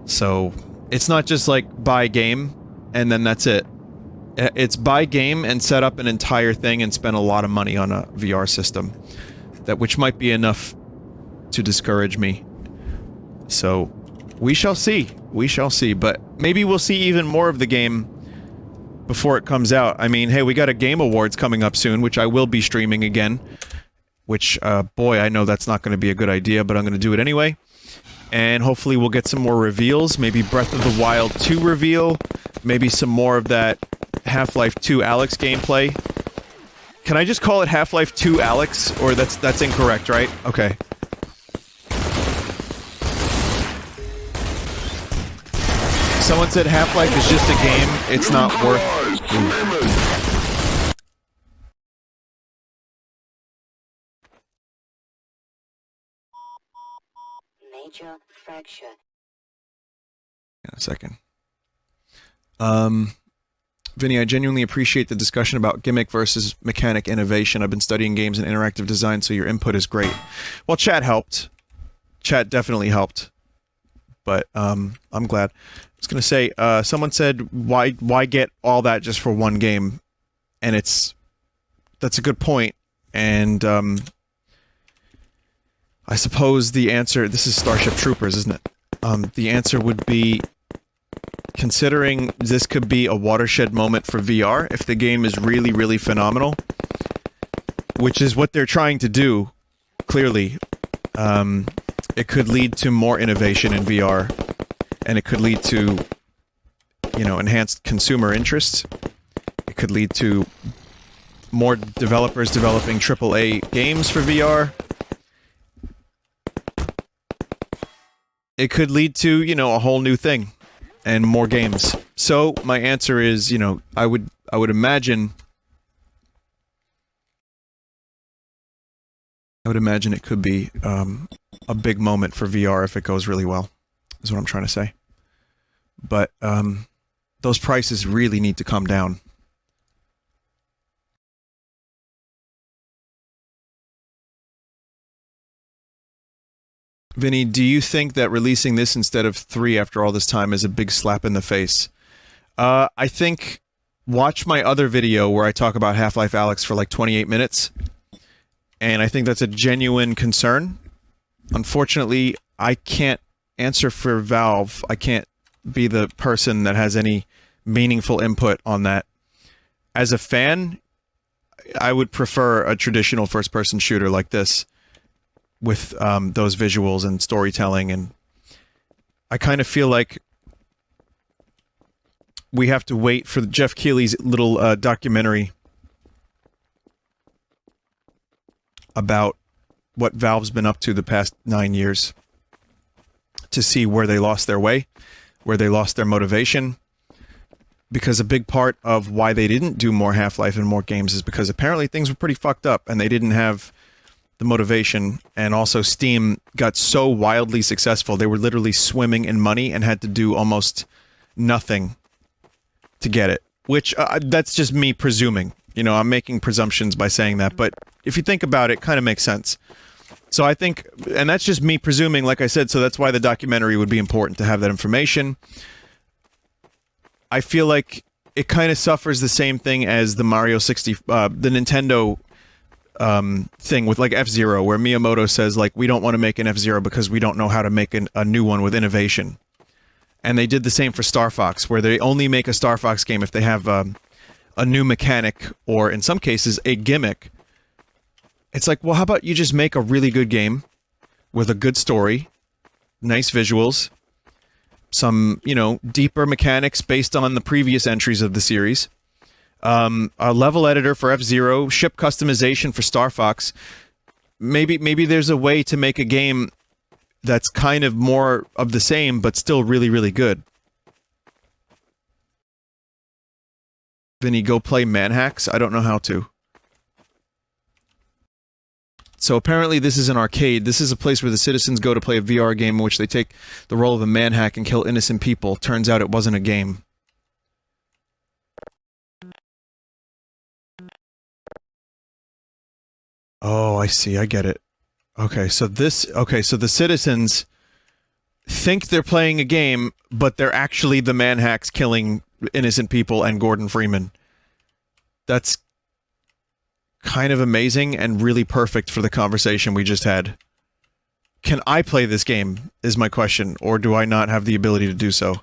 So, it's not just like buy game and then that's it. It's buy game and set up an entire thing and spend a lot of money on a VR system. Which might be enough to discourage me. So, we shall see. We shall see. But maybe we'll see even more of the game before it comes out. I mean, hey, we got a Game Awards coming up soon, which I will be streaming again. Which, boy, I know that's not going to be a good idea, but I'm going to do it anyway. And hopefully we'll get some more reveals. Maybe Breath of the Wild 2 reveal. Maybe some more of that Half-Life 2 Alyx gameplay. Can I just call it Half-Life 2 Alyx? Or that's incorrect, right? Okay. Someone said Half-Life is just a game. It's not worth... Major fracture. In a second. Vinny, I genuinely appreciate the discussion about gimmick versus mechanic innovation. I've been studying games and interactive design, so your input is great. Well, chat helped. Chat definitely helped. But, I'm glad. I was gonna say, someone said, why get all that just for one game? And that's a good point. And, I suppose the answer, this is Starship Troopers, isn't it? The answer would be, considering this could be a watershed moment for VR, if the game is really, really phenomenal, which is what they're trying to do, clearly, it could lead to more innovation in VR, and it could lead to, you know, enhanced consumer interest. It could lead to more developers developing AAA games for VR. It could lead to, you know, a whole new thing and more games. So my answer is, you know, I would imagine it could be a big moment for VR if it goes really well, is what I'm trying to say. But those prices really need to come down. Vinny, do you think that releasing this instead of 3 after all this time is a big slap in the face? I think watch my other video where I talk about Half-Life Alyx for like 28 minutes. And I think that's a genuine concern. Unfortunately, I can't answer for Valve. I can't be the person that has any meaningful input on that. As a fan, I would prefer a traditional first-person shooter like this with those visuals and storytelling, and I kind of feel like we have to wait for Jeff Keighley's little documentary about what Valve's been up to the past 9 years to see where they lost their way, where they lost their motivation, because a big part of why they didn't do more Half-Life and more games is because apparently things were pretty fucked up and they didn't have the motivation, and also Steam got so wildly successful they were literally swimming in money and had to do almost nothing to get it. Which, that's just me presuming. You know, I'm making presumptions by saying that, but if you think about it, it kind of makes sense. So I think, and that's just me presuming, like I said, so that's why the documentary would be important to have that information. I feel like it kind of suffers the same thing as the Mario 60, the Nintendo thing with like F-Zero, where Miyamoto says like, we don't want to make an F-Zero because we don't know how to make a new one with innovation. And they did the same for Star Fox, where they only make a Star Fox game if they have a new mechanic, or in some cases a gimmick. It's like, well, how about you just make a really good game with a good story, nice visuals, some, you know, deeper mechanics based on the previous entries of the series, a level editor for F-Zero, ship customization for Star Fox. Maybe there's a way to make a game that's kind of more of the same, but still really, really good. Vinny, go play Manhacks? I don't know how to. So apparently this is an arcade. This is a place where the citizens go to play a VR game in which they take the role of a manhack and kill innocent people. Turns out it wasn't a game. Oh, I see. I get it. Okay, so the citizens think they're playing a game, but they're actually the manhacks killing innocent people and Gordon Freeman. That's kind of amazing and really perfect for the conversation we just had. Can I play this game, is my question, or do I not have the ability to do so?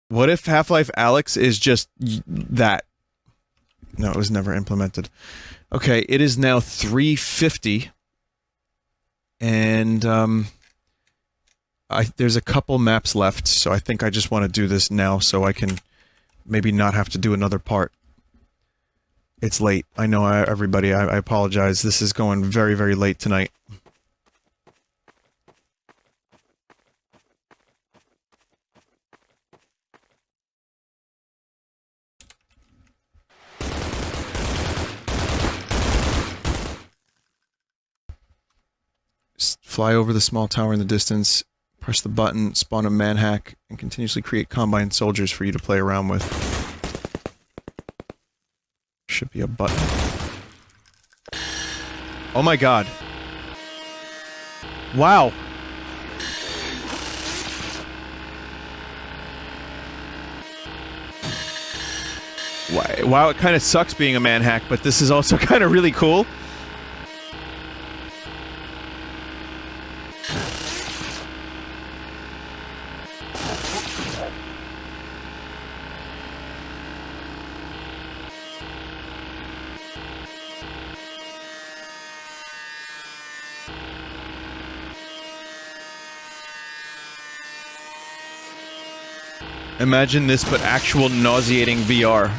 What if Half-Life Alyx is just that? No, it was never implemented. Okay, it is now 3:50. And, there's a couple maps left, so I think I just want to do this now so I can maybe not have to do another part. It's late. I know, everybody, I apologize. This is going very, very late tonight. Fly over the small tower in the distance, press the button, spawn a manhack, and continuously create combine soldiers for you to play around with. Should be a button. Oh my god. Wow. Wow, it kind of sucks being a manhack, but this is also kind of really cool. Imagine this, but actual nauseating VR.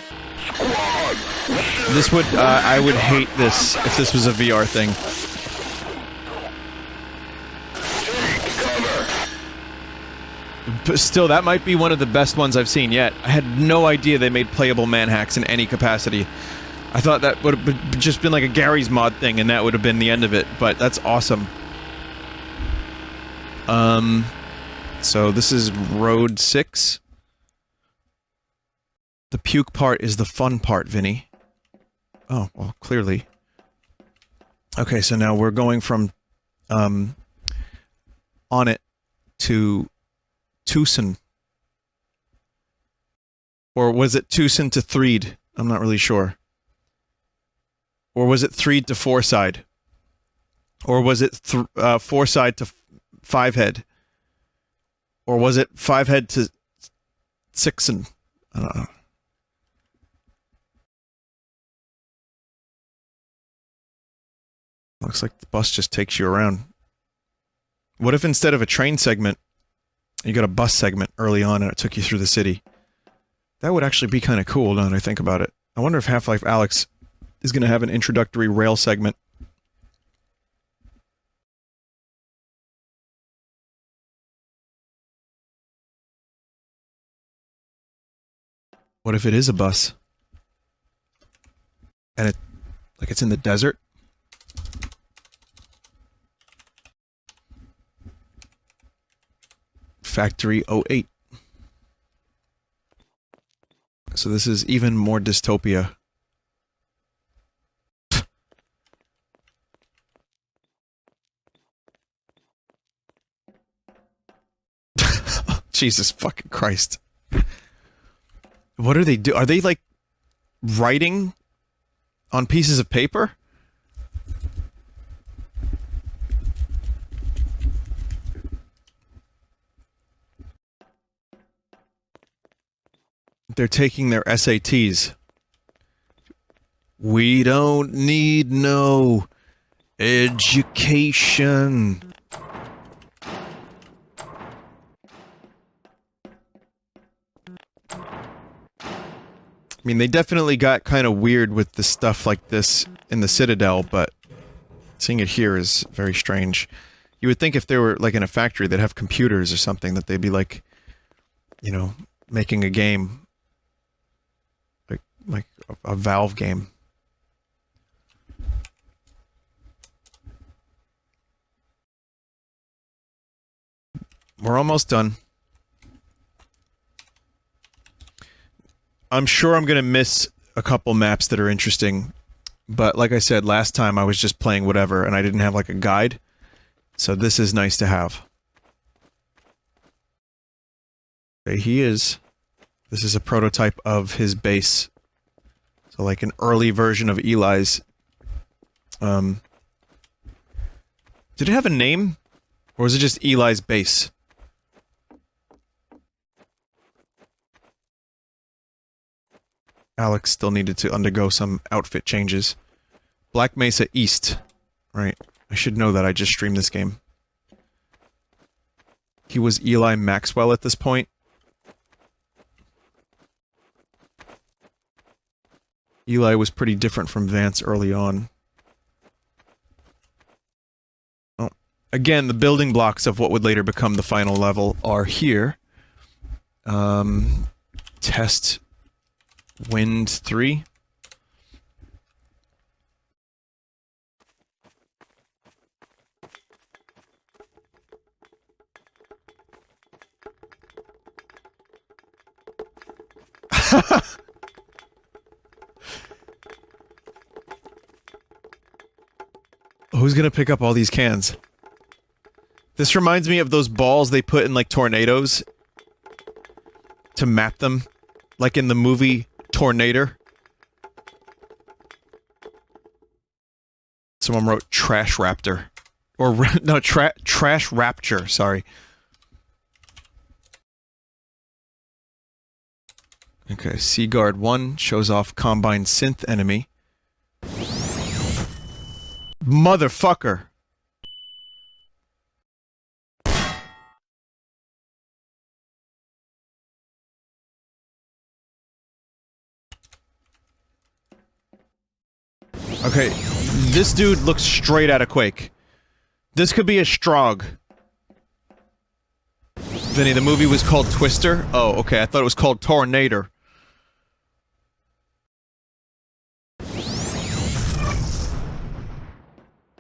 This would, I would hate this if this was a VR thing. But still, that might be one of the best ones I've seen yet. I had no idea they made playable manhacks in any capacity. I thought that would have just been like a Gary's Mod thing, and that would have been the end of it, but that's awesome. So this is Road 6. The puke part is the fun part, Vinny. Oh, well, clearly. Okay, so now we're going from, on it to Tucson. Or was it Tucson to Threed? I'm not really sure. Or was it Threed to Fourside? Or was it Fourside to Fivehead? Or was it Fivehead to Sixon? I don't know. Looks like the bus just takes you around. What if instead of a train segment, you got a bus segment early on and it took you through the city? That would actually be kind of cool now that I think about it. I wonder if Half-Life Alyx is going to have an introductory rail segment. What if it is a bus? And it, like it's in the desert? Factory 08. So this is even more dystopia. Jesus fucking Christ. What are they do? Are they like writing on pieces of paper? They're taking their SATs. We don't need no education. I mean, they definitely got kind of weird with the stuff like this in the Citadel, but seeing it here is very strange. You would think if they were, like, in a factory, they'd have computers or something, that they'd be, like, you know, making a game. Like a Valve game. We're almost done. I'm sure I'm going to miss a couple maps that are interesting, but like I said, last time I was just playing whatever and I didn't have like a guide, so this is nice to have. There he is. This is a prototype of his base. So like an early version of Eli's. Did it have a name? Or was it just Eli's base? Alyx still needed to undergo some outfit changes. Black Mesa East. Right. I should know that, I just streamed this game. He was Eli Maxwell at this point. Eli was pretty different from Vance early on. Oh. Again, the building blocks of what would later become the final level are here. Test Wind 3. Who's gonna pick up all these cans? This reminds me of those balls they put in, like, tornadoes to map them, like in the movie Tornado. Someone wrote Trash Raptor. Or, no, Trash Rapture, sorry. Okay, Seaguard 1 shows off Combine Synth enemy. Motherfucker! Okay, this dude looks straight out of Quake. This could be a Strogg. Vinny, the movie was called Twister? Oh, okay, I thought it was called Tornado.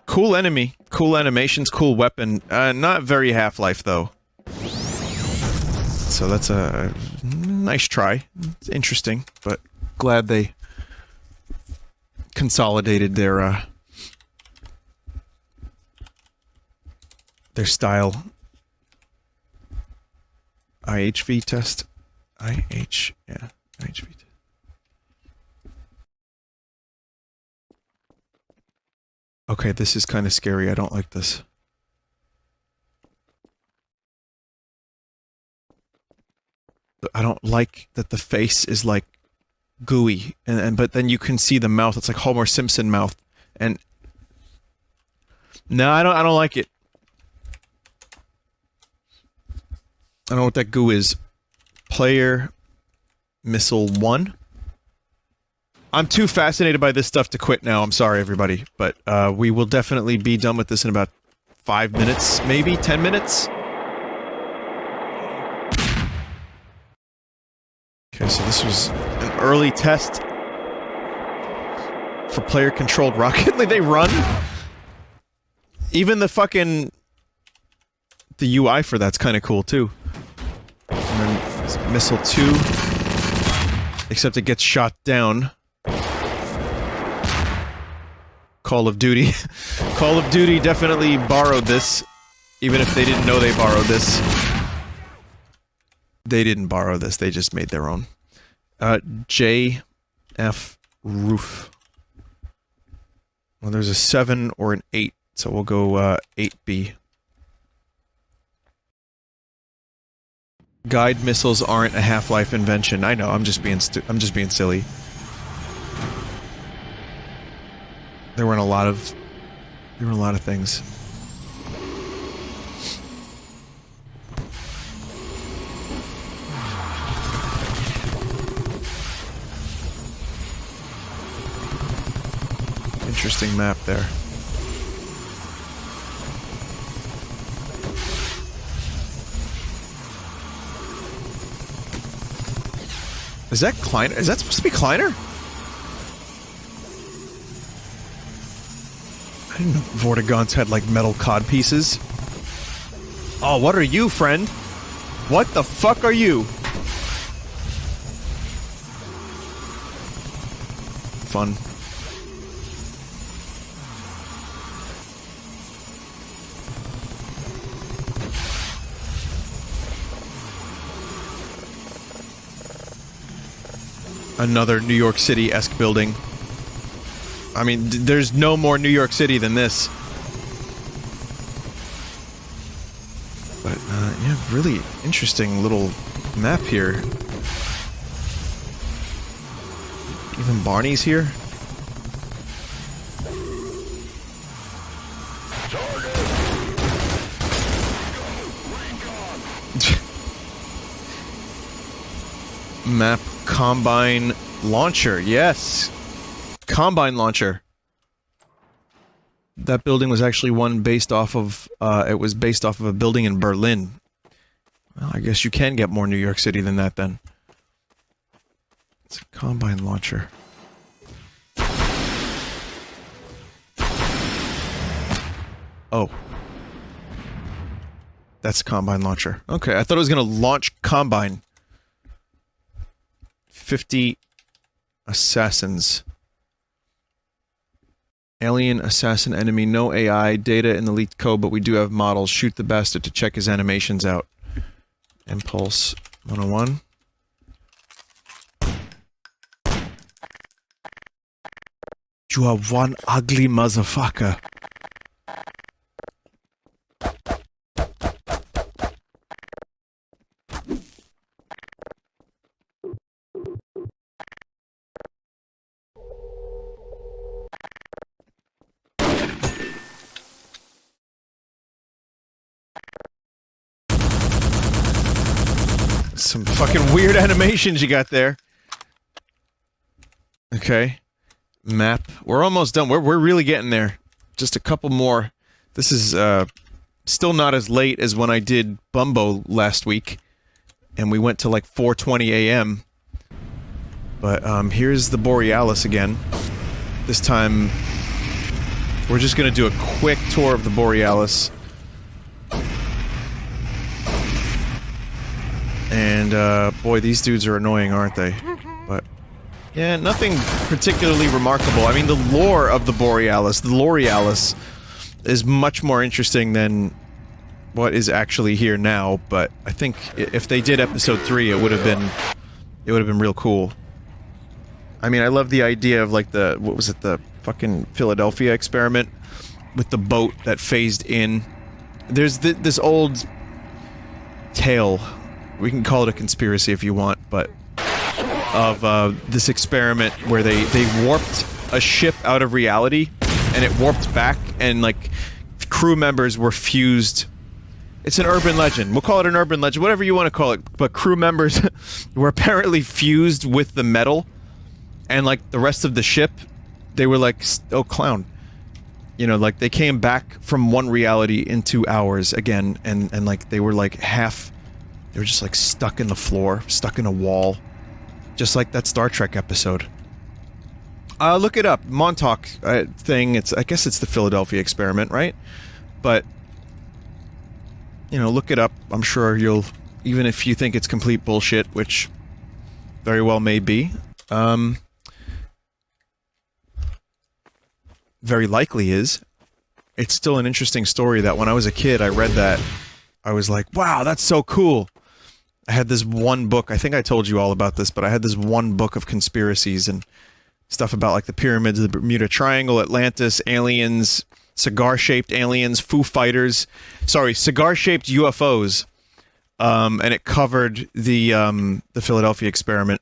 Cool enemy, cool animations, cool weapon. Not very Half-Life, though. So that's a nice try. It's interesting, but glad they consolidated their style. IHV test. Yeah, IHV test. Okay, this is kind of scary. I don't like this. I don't like that the face is like gooey, but then you can see the mouth. It's like Homer Simpson mouth, and no, I don't like it. I don't know what that goo is. Player Missile 1. I'm too fascinated by this stuff to quit now. I'm sorry, everybody, but we will definitely be done with this in about 5 minutes, maybe 10 minutes. Okay, so this was an early test for player-controlled Rocket League. They run. Even the fucking the UI for that's kind of cool too. And then Missile 2, except it gets shot down. Call of Duty. Call of Duty definitely borrowed this, even if they didn't know they borrowed this. They didn't borrow this, they just made their own. JF Roof. Well, there's a 7 or an 8, so we'll go 8B. Guide missiles aren't a Half-Life invention. I know, I'm just being silly. There were a lot of things. Interesting map there. Is that Kleiner? Is that supposed to be Kleiner? I didn't know Vortigaunts had, like, metal cod pieces. Oh, what are you, friend? What the fuck are you? Fun. Another New York City-esque building. I mean, there's no more New York City than this. But, yeah, really interesting little map here. Even Barney's here. Map Combine Launcher, yes! Combine Launcher. That building was actually one based off of, it was based off of a building in Berlin. Well, I guess you can get more New York City than that, then. It's a Combine Launcher. Oh. That's a Combine Launcher. Okay, I thought it was gonna launch Combine. 50 assassins. Alien assassin enemy, no AI, data in the leaked code, but we do have models. Shoot the bastard to check his animations out. Impulse 101. You are one ugly motherfucker. Some fucking weird animations you got there. Okay. map. We're almost done. We're really getting there. Just a couple more. This is still not as late as when I did Bumbo last week, and we went to like 4:20 a.m. But here's the Borealis again. This time, we're just gonna do a quick tour of the Borealis. And boy, these dudes are annoying, aren't they? But yeah, nothing particularly remarkable. I mean, the lore of the Borealis, the Lorealis, is much more interesting than what is actually here now. But I think if they did episode 3, it would have been real cool. I mean, I love the idea of like the what was it, the fucking Philadelphia experiment with the boat that phased in. There's this old tale. We can call it a conspiracy if you want, but of this experiment where they warped a ship out of reality, and it warped back, and like crew members were fused. It's an urban legend. We'll call it an urban legend, whatever you want to call it. But crew members were apparently fused with the metal, and like the rest of the ship, they were like, oh, clown. You know, like they came back from one reality into ours again, and like they were like half. They were just like stuck in the floor, stuck in a wall. Just like that Star Trek episode. Look it up. Montauk thing. I guess it's the Philadelphia experiment, right? But, you know, look it up. I'm sure you'll, even if you think it's complete bullshit, which very well may be, very likely is, it's still an interesting story that when I was a kid, I read that. I was like, wow, that's so cool. I had this one book, I think I told you all about this, but I had this one book of conspiracies and stuff about like the pyramids, the Bermuda Triangle, Atlantis, aliens, cigar-shaped aliens, Foo Fighters, sorry, cigar-shaped UFOs, and it covered the Philadelphia experiment.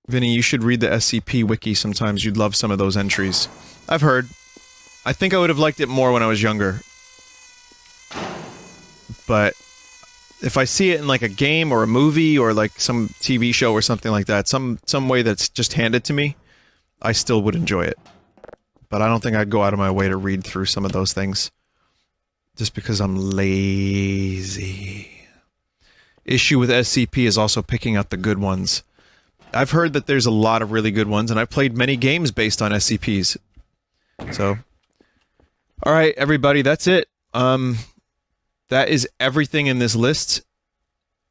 Vinny, you should read the SCP wiki sometimes. You'd love some of those entries. I've heard. I think I would have liked it more when I was younger. But if I see it in like a game or a movie or like some TV show or something like that, some way that's just handed to me, I still would enjoy it. But I don't think I'd go out of my way to read through some of those things. Just because I'm lazy. Issue with SCP is also picking out the good ones. I've heard that there's a lot of really good ones, and I've played many games based on SCPs. So, alright, everybody, that's it. That is everything in this list.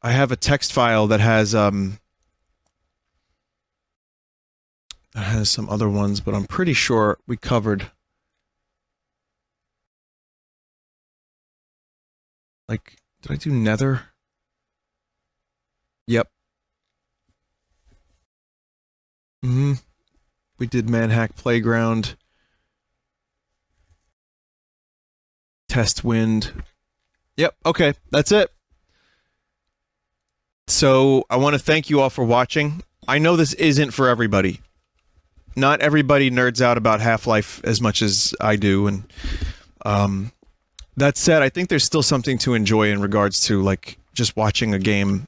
I have a text file that has some other ones, but I'm pretty sure we covered... Like, did I do Nether? Yep. We did Manhack Playground. Test Wind. Yep, okay, that's it. So, I want to thank you all for watching. I know this isn't for everybody. Not everybody nerds out about Half-Life as much as I do, and that said, I think there's still something to enjoy in regards to, like, just watching a game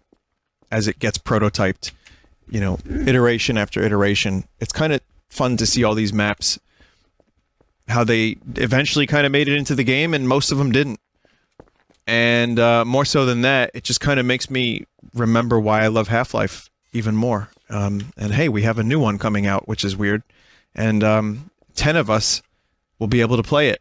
as it gets prototyped. You know, iteration after iteration. It's kind of fun to see all these maps, how they eventually kind of made it into the game, and most of them didn't. And more so than that, it just kind of makes me remember why I love Half-Life even more. And hey, we have a new one coming out, which is weird. And 10 of us will be able to play it.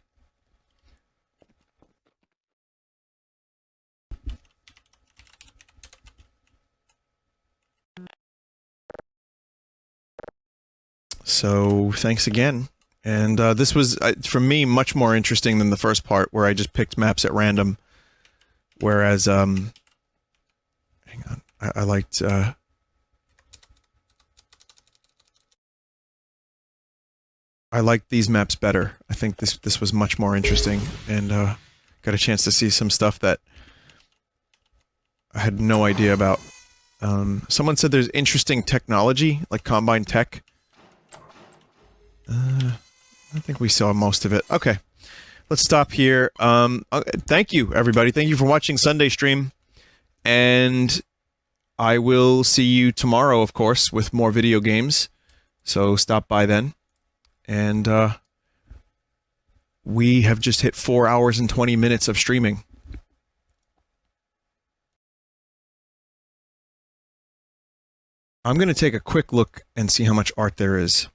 So, thanks again. And this was, for me, much more interesting than the first part, where I just picked maps at random. Whereas, hang on, I liked, I liked these maps better. I think this was much more interesting, and got a chance to see some stuff that I had no idea about. Someone said there's interesting technology, like Combine Tech. I think we saw most of it. Okay. let's stop here. Thank you, everybody. Thank you for watching Sunday stream. And I will see you tomorrow, of course, with more video games. So stop by then. And we have just hit 4 hours and 20 minutes of streaming. I'm going to take a quick look and see how much art there is.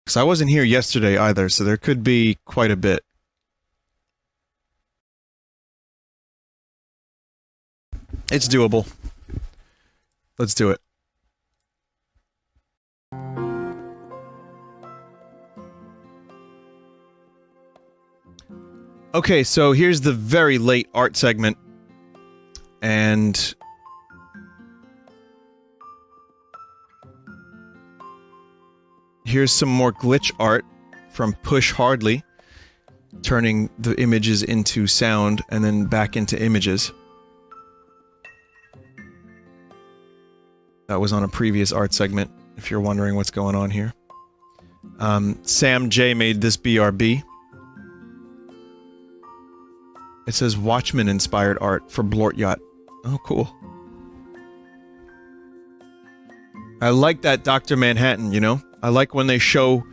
Because I wasn't here yesterday either, so there could be quite a bit. It's doable. Let's do it. Okay, so here's the very late art segment. And here's some more glitch art from Push Hardly, turning the images into sound and then back into images. That was on a previous art segment, if you're wondering what's going on here. Sam J made this BRB. It says Watchmen-inspired art for Blort Yacht. Oh, cool. I like that Dr. Manhattan, you know? I like when they show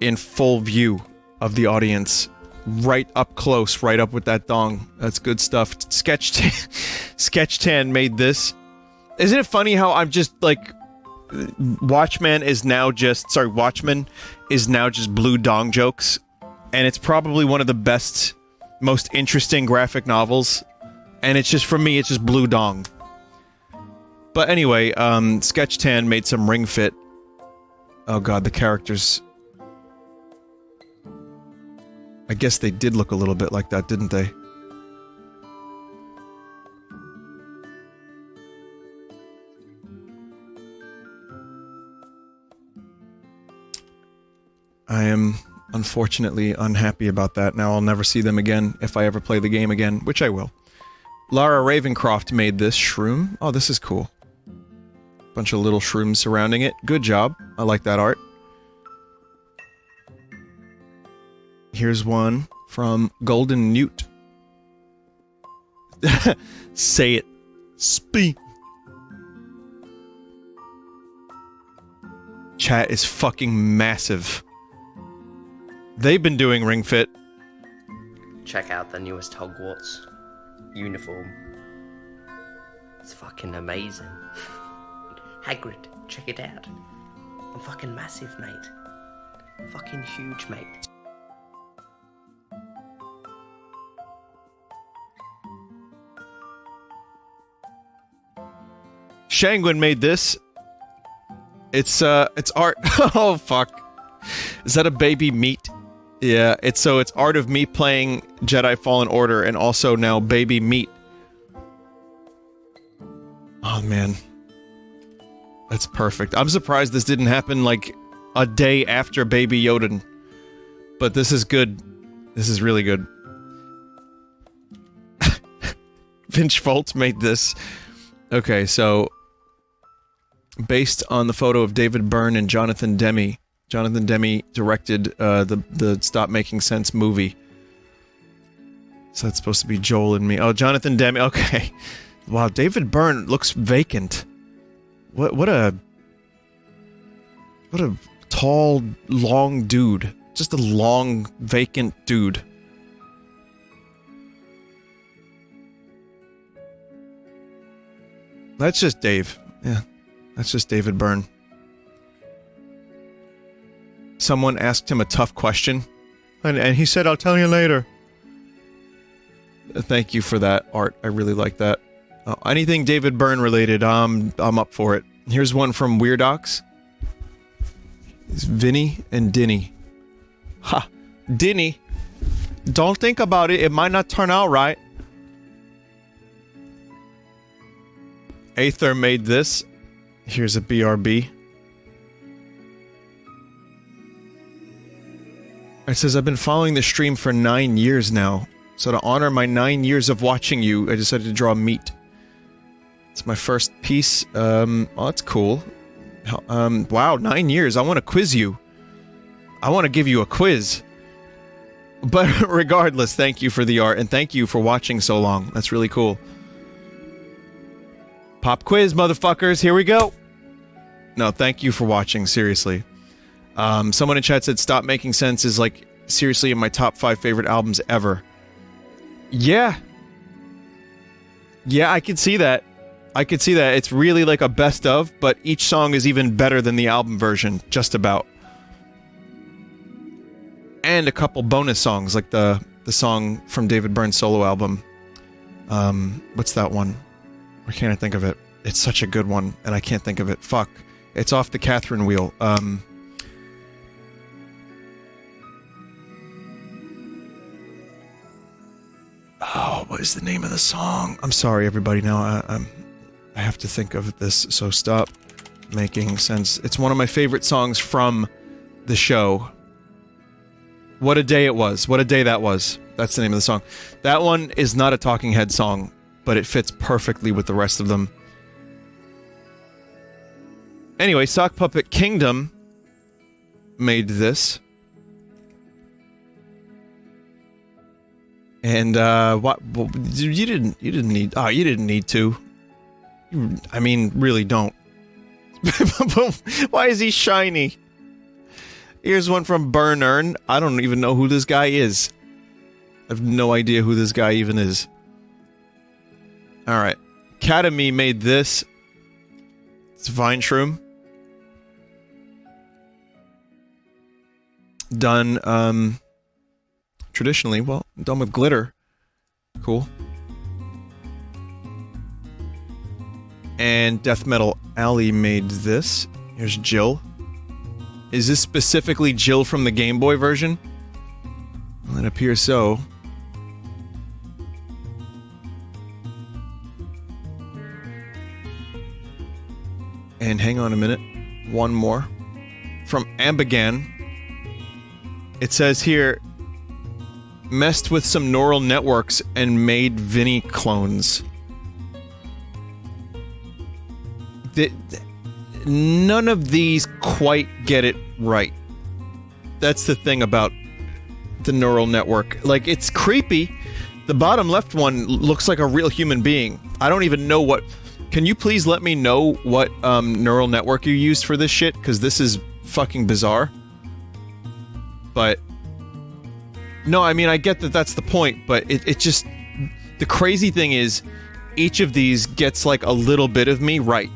in full view of the audience, right up close, right up with that dong. That's good stuff. Sketchtan made this. Isn't it funny how I'm just, like... Watchmen is now just blue dong jokes. And it's probably one of the best, most interesting graphic novels. And it's just, for me, it's just blue dong. But anyway, Sketchtan made some ring fit. Oh god, the characters... I guess they did look a little bit like that, didn't they? I am unfortunately unhappy about that. Now I'll never see them again if I ever play the game again, which I will. Lara Ravencroft made this shroom. Oh, this is cool. Bunch of little shrooms surrounding it. Good job. I like that art. Here's one from Golden Newt. Say it. Speak. Chat is fucking massive. They've been doing Ring Fit. Check out the newest Hogwarts uniform. It's fucking amazing. Hagrid, check it out. I'm fucking massive, mate. Fucking huge, mate. Shangwin made this. It's art. Oh fuck. Is that a baby meat? Yeah, it's art of me playing Jedi Fallen Order and also now baby meat. Oh man. That's perfect. I'm surprised this didn't happen like a day after Baby Yoda. But this is good. This is really good. Vince Foltz made this. Okay, so based on the photo of David Byrne and Jonathan Demme. Jonathan Demme directed the Stop Making Sense movie. So that's supposed to be Joel and me. Oh, Jonathan Demme. Okay. Wow, David Byrne looks vacant. What a tall, long dude. Just a long, vacant dude. That's just Dave. Yeah, that's just David Byrne. Someone asked him a tough question, and he said, "I'll tell you later." Thank you for that art. I really like that. Anything David Byrne related, I'm up for it. Here's one from Weirdox. It's Vinny and Dinny. Ha! Dinny! Don't think about it, it might not turn out right. Aether made this. Here's a BRB. It says, I've been following the stream for 9 years now. So to honor my 9 years of watching you, I decided to draw meat. It's my first piece. Oh, that's cool. Wow, 9 years. I want to quiz you. I want to give you a quiz. But regardless, thank you for the art, and thank you for watching so long. That's really cool. Pop quiz, motherfuckers. Here we go. No, thank you for watching, seriously. Someone in chat said Stop Making Sense is, like, seriously in my top 5 favorite albums ever. Yeah. Yeah, I could see that. I could see that. It's really like a best of, but each song is even better than the album version, just about. And a couple bonus songs, like the song from David Byrne's solo album. What's that one? Why can't I think of it? It's such a good one, and I can't think of it. Fuck. It's off the Catherine Wheel. Oh, what is the name of the song? I'm sorry, everybody. Now I have to think of this, so stop making sense. It's one of my favorite songs from the show. What a day it was. What a day that was. That's the name of the song. That one is not a Talking Head song, but it fits perfectly with the rest of them. Anyway, Sock Puppet Kingdom made this. And what you didn't need to. I mean, really don't. Why is he shiny? Here's one from Burn Earn. I don't even know who this guy is. I have no idea who this guy even is. Alright. Academy made this. It's Vine Shroom. Done, traditionally, well, done with glitter. Cool. And Death Metal Alley made this. Here's Jill. Is this specifically Jill from the Game Boy version? Well, it appears so. And hang on a minute. One more. From Ambigan. It says here, messed with some neural networks and made Vinny clones. None of these quite get it right. That's the thing about the neural network. Like, it's creepy. The bottom left one looks like a real human being. I don't even know what... Can you please let me know what neural network you used for this shit? Because this is fucking bizarre. But... No, I mean, I get that that's the point, but it just... The crazy thing is, each of these gets, like, a little bit of me right.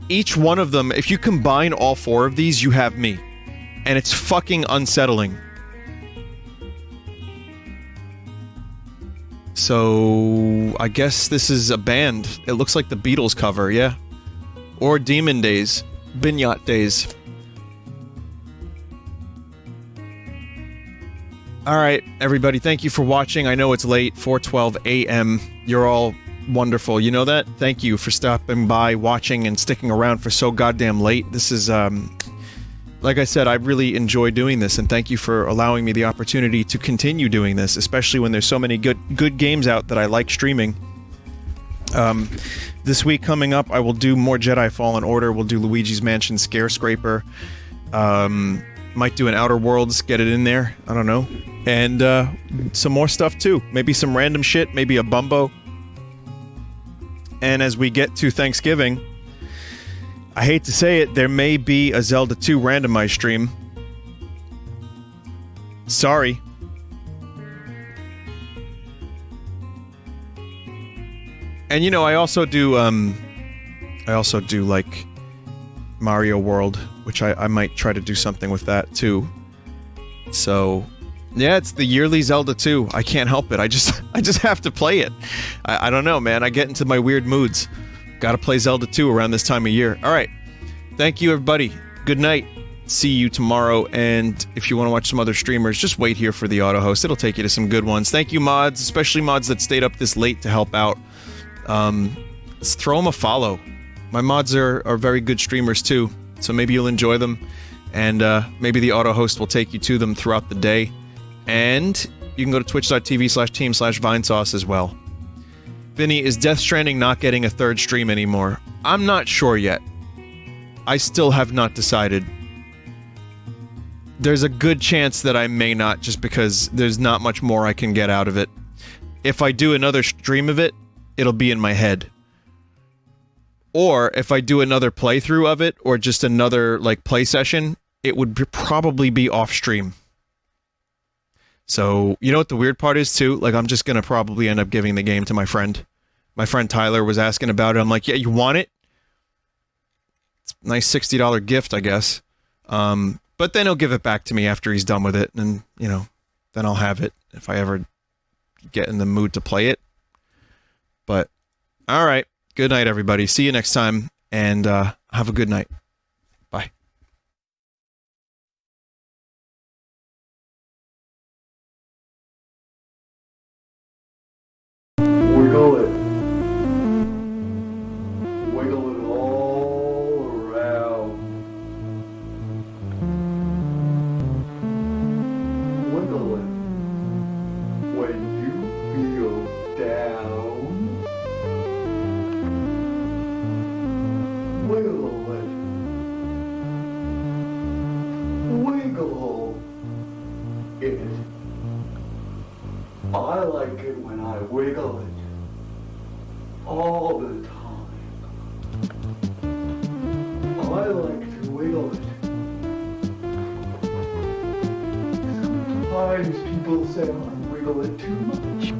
Each one of them, if you combine all 4 of these, you have me. And it's fucking unsettling. So... I guess this is a band. It looks like the Beatles cover, yeah. Or Demon Days. Binyat Days. Alright, everybody, thank you for watching. I know it's late, 4:12 a.m. You're all wonderful. You know that? Thank you for stopping by, watching, and sticking around for so goddamn late. This is, like I said, I really enjoy doing this, and thank you for allowing me the opportunity to continue doing this, especially when there's so many good games out that I like streaming. This week coming up, I will do more Jedi Fallen Order. We'll do Luigi's Mansion Scarescraper. Might do an Outer Worlds, get it in there. I don't know. And some more stuff too. Maybe some random shit. Maybe a Bumbo. And as we get to Thanksgiving, I hate to say it, there may be a Zelda 2 randomized stream. Sorry. And you know, I also do like Mario World, which I might try to do something with that too. So, yeah, it's the yearly Zelda 2. I can't help it. I just have to play it. I don't know, man. I get into my weird moods. Gotta play Zelda 2 around this time of year. Alright. Thank you, everybody. Good night. See you tomorrow, and if you want to watch some other streamers, just wait here for the auto host. It'll take you to some good ones. Thank you, mods, especially mods that stayed up this late to help out. Let's throw them a follow. My mods are very good streamers too, so maybe you'll enjoy them, and maybe the auto host will take you to them throughout the day. And you can go to twitch.tv/team/Vinesauce as well. Vinny, is Death Stranding not getting a 3rd stream anymore? I'm not sure yet. I still have not decided. there's a good chance that I may not, just because there's not much more I can get out of it. If I do another stream of it, it'll be in my head. Or if I do another playthrough of it, or just another, like, play session, it would probably be off-stream. So, you know what the weird part is, too? Like, I'm just gonna probably end up giving the game to my friend. My friend Tyler was asking about it. I'm like, yeah, you want it? It's a nice $60 gift, I guess. But then he'll give it back to me after he's done with it, and, you know, then I'll have it if I ever get in the mood to play it. But, alright. Good night, everybody. See you next time, and have a good night. Bye. Wiggle it. Wiggle it all around. Wiggle it. When you feel down, wiggle it. Wiggle it. I like it when I wiggle it. All the time. I like to wiggle it. Sometimes people say I wiggle it too much.